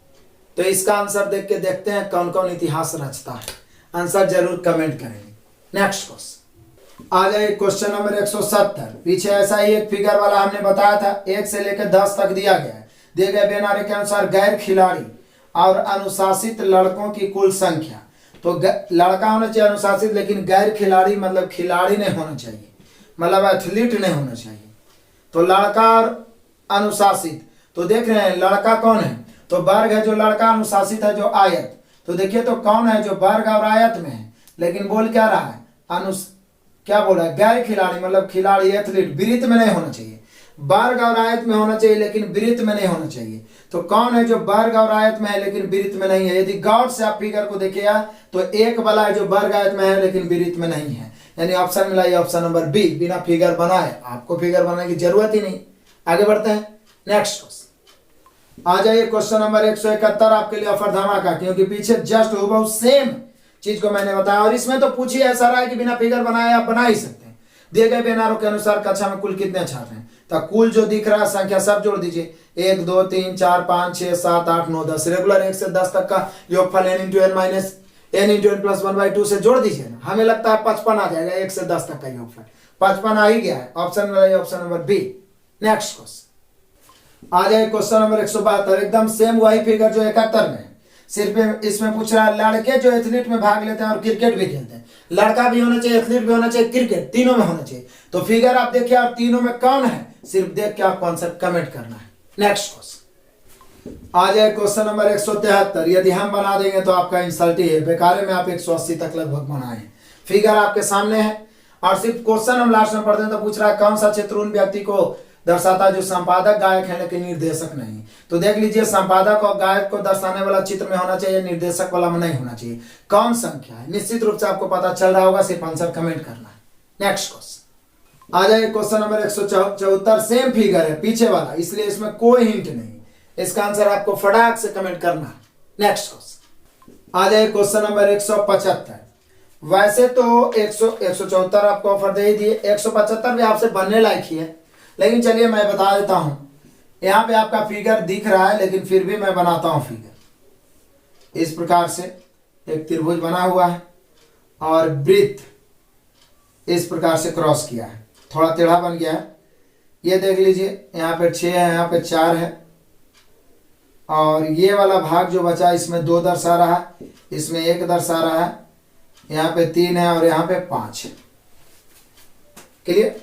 तो इसका आंसर देख के देखते हैं कौन कौन इतिहास रचता है। आंसर जरूर कमेंट करेंगे। नेक्स्ट क्वेश्चन आ जाए, क्वेश्चन नंबर 170। पीछे ऐसा ही एक फिगर वाला हमने बताया था, 1 से लेकर 10 तक दिया गया है। दिए गए बेनारे के अनुसार गैर खिलाड़ी और अनुशासित लड़कों की कुल संख्या। तो लड़का होना चाहिए अनुशासित, लेकिन गैर खिलाड़ी मतलब खिलाड़ी नहीं होना चाहिए, मतलब एथलीट नहीं होना चाहिए। तो लड़का और अनुशासित, तो देख रहे हैं लड़का कौन है, तो वर्ग है जो लड़का, अनुशासित है जो आयत। तो देखिए तो कौन है जो वर्ग और आयत में है, लेकिन बोल क्या रहा है क्या बोल रहा है गैर खिलाड़ी, मतलब खिलाड़ी एथलीट वृत्त में नहीं होना चाहिए, वर्ग और आयत में होना चाहिए लेकिन वृत्त में नहीं होना चाहिए। तो कौन है जो वर्ग और आयत में है लेकिन वृत्त में नहीं है। यदि गौर से आप फिगर को देखिएगा तो एक वाला है जो वर्ग आयत में है लेकिन वृत्त में नहीं है, यानी ऑप्शन मिला ये ऑप्शन नंबर बी, बिना फिगर बनाए। आपको फिगर बनाने की जरूरत ही नहीं। आगे बढ़ते हैं, नेक्स्ट क्वेश्चन आ जाइए, क्वेश्चन नंबर 171 आपके लिए ऑफर धमाका, क्योंकि पीछे जस्ट हूबहू सेम चीज को मैंने बताया, और इसमें तो पूछी ऐसा रहा है कि बिना फिगर बनाए आप बना ही सकते हैं। दिए गए बेनारों के अनुसार कक्षा में कुल कितने छात्र हैं। तो कुल जो दिख रहा है संख्या सब जोड़ दीजिए, 1 2 3 4 5 6 7 8 9 10। रेगुलर 1 से 10 तक का योगफल n × n - n into n plus 1/2 से जोड़ दीजिए ना, हमें लगता है 55 आ जाएगा, 1 से 10 तक का योगफल 55 आ ही गया है, option number B. Next question आ जाए क्वेश्चन नंबर 172, एकदम सेम वही फिगर जो 71 में है, सिर्फ इसमें पूछ रहा है लड़के जो एथलीट में भाग लेते हैं और क्रिकेट भी खेलते हैं, लड़का भी होना चाहिए, एथलीट भी होना चाहिए, क्रिकेट तीनों में होना चाहिए, तो फिगर आप देखिए और तीनों में कौन है, सिर्फ देख के आप कॉन्सेप्ट कमेंट करना है। नेक्स्ट क्वेश्चन आ जाए क्वेश्चन नंबर 173, यदि हम बना देंगे तो आपका इंसल्ट ही है, बेकार में आप 180 तक लगभग बनाए। फिगर आपके सामने है और सिर्फ क्वेश्चन हम लास्ट में पढ़ते हैं तो पूछ रहा है कौन सा चित्र उन व्यक्ति को दर्शाता है जो संपादक गायक है लेकिन निर्देशक नहीं। तो देख लीजिए, संपादक और गायक को दर्शाने वाला चित्र में होना चाहिए, निर्देशक वाला में नहीं होना चाहिए। कौन संख्या है निश्चित रूप से आपको पता चल रहा होगा, सिर्फ आंसर कमेंट करना है। नेक्स्ट क्वेश्चन आ जाए क्वेश्चन नंबर 174, सेम फिगर है पीछे वाला, इसलिए इसमें कोई हिंट नहीं, इसका आंसर आपको फटाक से कमेंट करना है। नेक्स्ट क्वेश्चन आ जाए क्वेश्चन नंबर 175, वैसे तो 174 आपको ऑफर दे ही दिए, 175 भी आपसे बनने लायक ही है, लेकिन चलिए मैं बता देता हूं, यहां पे आपका फिगर दिख रहा है लेकिन फिर भी मैं बनाता हूं फिगर। इस प्रकार से एक त्रिभुज बना हुआ है और वृत्त इस प्रकार से क्रॉस किया है, थोड़ा टेढ़ा बन गया है, ये देख लीजिए, यहाँ पे 6 है, यहाँ पे 4 है, और ये वाला भाग जो बचा इसमें 2 दर्शा रहा है, इसमें 1 दर्शा रहा है, यहाँ पे 3 है और यहाँ पे 5 है। क्लियर?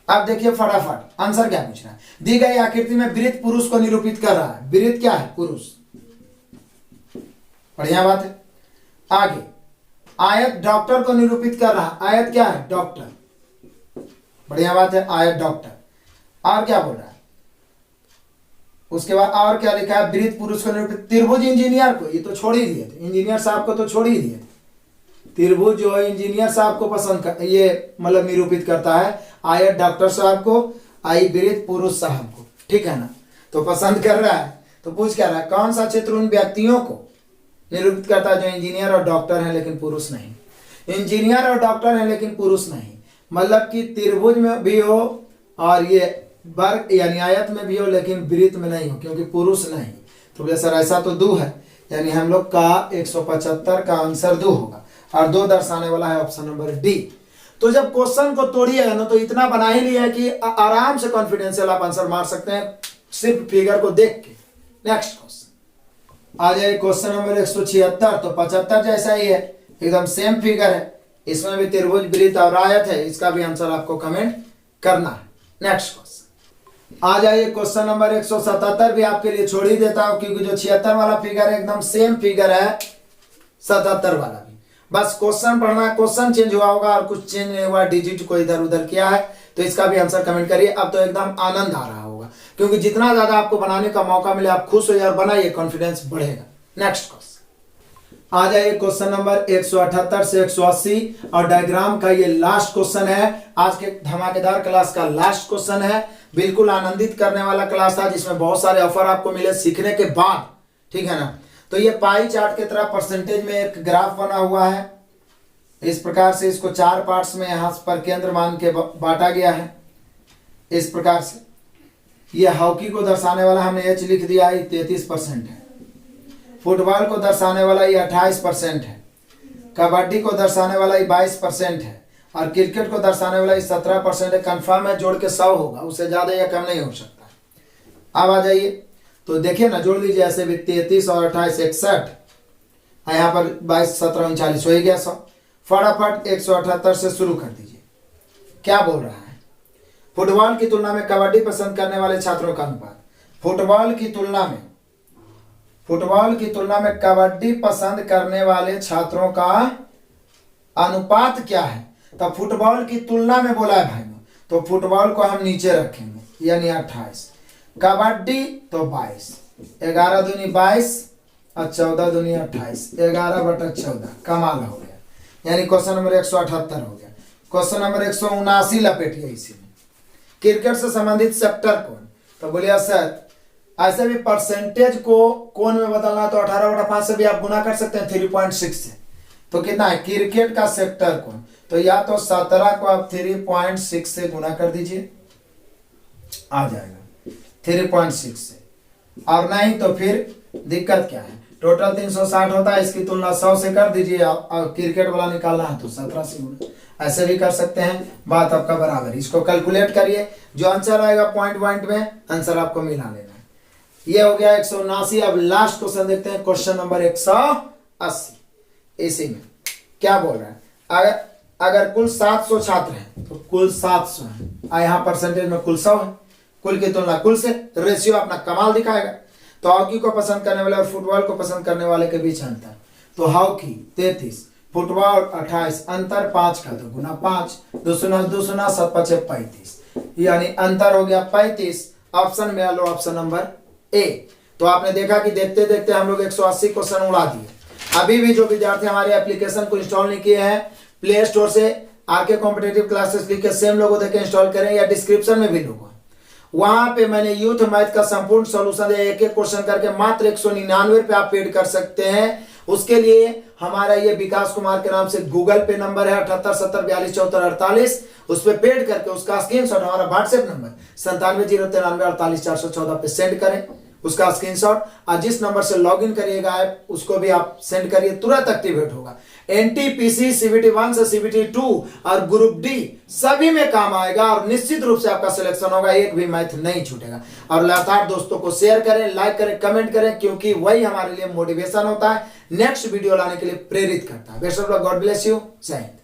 अब देखिए फटाफट आंसर क्या पूछ रहा है, दी गई आकृति में वृत्त पुरुष को निरूपित कर रहा है, वृत्त क्या है? पुरुष। बढ़िया बात है। आगे आयत डॉक्टर को निरूपित कर रहा है, आयत क्या है? डॉक्टर। बढ़िया बात है, आयत डॉक्टर। और क्या बोल रहा है उसके बाद, और क्या लिखा है? वृत्त पुरुष को निरूपित, त्रिभुज इंजीनियर को, ये तो छोड़ ही दिए थे, इंजीनियर साहब को तो छोड़ ही दिए थे, त्रिभुज जो है इंजीनियर साहब को पसंद कर, ये मतलब निरूपित करता है, आयत डॉक्टर साहब को, आई वृत्त पुरुष साहब को, ठीक है ना, तो पसंद कर रहा है। तो पूछ क्या रहा है, कौन सा चित्र उन व्यक्तियों को निरूपित करता है जो इंजीनियर और डॉक्टर हैं लेकिन पुरुष नहीं। इंजीनियर और डॉक्टर हैं लेकिन पुरुष नहीं, मतलब कि त्रिभुज में भी हो और ये वर्ग यानी आयत में भी हो लेकिन वृत्त में नहीं हो, क्योंकि पुरुष नहीं। तो बोले सर ऐसा तो 2 है, यानी हम लोग का 175 का आंसर 2 होगा, और 2 दर्शाने वाला है ऑप्शन नंबर डी। तो जब क्वेश्चन को तोड़िएगा ना तो इतना बना ही लिया है कि आराम से कॉन्फिडेंशियल आप आंसर मार सकते हैं सिर्फ फिगर को देख के। नेक्स्ट क्वेश्चन आ जाए क्वेश्चन नंबर 176, तो 75 जैसा ही है, एकदम सेम फिगर है, इसमें भी त्रिभुज वृत्त और आयत है, इसका भी आंसर आपको कमेंट करना है। नेक्स्ट क्वेश्चन आ जाइए क्वेश्चन नंबर 177, भी आपके लिए छोड़ ही देता हूं क्योंकि जो 76 वाला फिगर है एकदम सेम फिगर है 77 वाला भी, बस क्वेश्चन पढ़ना, क्वेश्चन चेंज हुआ होगा और कुछ चेंज नहीं हुआ, डिजिट को इधर उधर किया है, तो इसका भी आंसर कमेंट करिए। अब तो एकदम आनंद आ रहा होगा क्योंकि जितना ज्यादा आपको बनाने का मौका मिले आप खुश होइए और बनाइए, कॉन्फिडेंस बढ़ेगा। नेक्स्ट क्वेश्चन आ जाइए क्वेश्चन नंबर 178 से 180, और डायग्राम का ये लास्ट क्वेश्चन है, आज के धमाकेदार क्लास का लास्ट क्वेश्चन है, बिल्कुल आनंदित करने वाला क्लास था जिसमें बहुत सारे ऑफर आपको मिले सीखने के बाद, ठीक है ना। तो ये पाई चार्ट की तरह परसेंटेज में एक ग्राफ बना हुआ है, इस प्रकार से इसको 4 पार्ट्स में यहाँ पर केंद्र मान के बांटा गया है। इस प्रकार से ये हॉकी को दर्शाने वाला हमने एच लिख दिया है, 33% है, फुटबॉल को दर्शाने वाला ये 28% है, कबड्डी को दर्शाने वाला ये 22% है, और क्रिकेट को दर्शाने वाला ये 17% है। कंफर्म है, जोड़ के 100 होगा, उससे ज्यादा या कम नहीं हो सकता। अब आ जाइए तो देखिए ना, जोड़ लीजिए ऐसे भी, 33 और 28 61, यहाँ पर 22 17 39 हो ही गया 100। फटाफट 178 से शुरू कर दीजिए। क्या बोल रहा है, फुटबॉल की तुलना में कबड्डी पसंद करने वाले छात्रों का अनुपात, फुटबॉल की तुलना में कबड्डी पसंद करने वाले छात्रों का अनुपात क्या है। तो फुटबॉल की तुलना में बोला है भाई, तो फुटबॉल को हम नीचे रखेंगे यानी 28, कबड्डी तो 22, 11 दूनी 22 और 14 दूनी 28, 11/14, कमाल हो गया, यानी क्वेश्चन नंबर 178 हो गया। क्वेश्चन नंबर 179 लपेटिए इसी में, क्रिकेट से संबंधित सेक्टर कौन। तो बोलिए सर ऐसे भी परसेंटेज को कौन में बदलना, तो 18/5 से भी आप गुना कर सकते हैं 3.6 से, तो कितना है क्रिकेट का सेक्टर कौन, तो या तो 17 को आप 3.6 से गुना कर दीजिए, आ जाएगा 3.6 से, और नहीं तो फिर दिक्कत क्या है टोटल 360 होता है, इसकी तुलना 100 से कर दीजिए आप, और क्रिकेट वाला निकालना है तो 17 से गुणा, ऐसे भी कर सकते हैं, बात आपका बराबर। इसको कैलकुलेट करिए, जो आंसर आएगा पॉइंट पॉइंट में आंसर आपको मिला लेना है। ये हो गया 179। अब लास्ट क्वेश्चन देखते हैं, क्वेश्चन नंबर 180। इसी में क्या बोल रहा है, अगर कुल 700 छात्र हैं तो कुल 700 है, यहाँ परसेंटेज में कुल 100 है, कुल की तुलना कुल से, रेशियो अपना कमाल दिखाएगा। तो हॉकी को पसंद करने वाले और फुटबॉल को पसंद करने वाले के बीच अंतर, तो हॉकी 33, फुटबॉल 28, अंतर 5 का, तो गुना 5, 2 सुना 7 5 35, यानी अंतर हो गया 35। ऑप्शन में लो ऑप्शन नंबर ए। तो आपने देखा कि देखते देखते हम लोग 180 क्वेश्चन उड़ा दिए। अभी भी जो विद्यार्थी हमारे एप्लीकेशन को इंस्टॉल नहीं किए हैं, प्ले स्टोर से आरके कॉम्पिटिटिव क्लासेस लिख के सेम लोगो देखे इंस्टॉल करें, या डिस्क्रिप्शन में भी लोगो, वहां पे मैंने यूथ मैथ का संपूर्ण सॉल्यूशन एक एक क्वेश्चन करके मात्र 199 रुपए आप पेड कर सकते हैं। उसके लिए हमारा ये विकास कुमार के नाम से गूगल पे नंबर है 7870424448, उस पर पेड करके उसका स्क्रीनशॉट हमारा व्हाट्सएप नंबर 9709484414 पे सेंड करें, उसका स्क्रीनशॉट, और जिस नंबर से लॉगिन करिएगा ऐप उसको भी आप सेंड करिए, तुरंत एक्टिवेट होगा। एनटीपीसी सीबीटी 1 से सीबीटी 2 और ग्रुप डी सभी में काम आएगा, और निश्चित रूप से आपका सिलेक्शन होगा, एक भी मैथ नहीं छूटेगा। और लगातार दोस्तों को शेयर करें, लाइक करें, कमेंट करें, क्योंकि वही हमारे लिए मोटिवेशन होता है, नेक्स्ट वीडियो लाने के लिए प्रेरित करता है। Best of luck, God bless you, जय हिंद।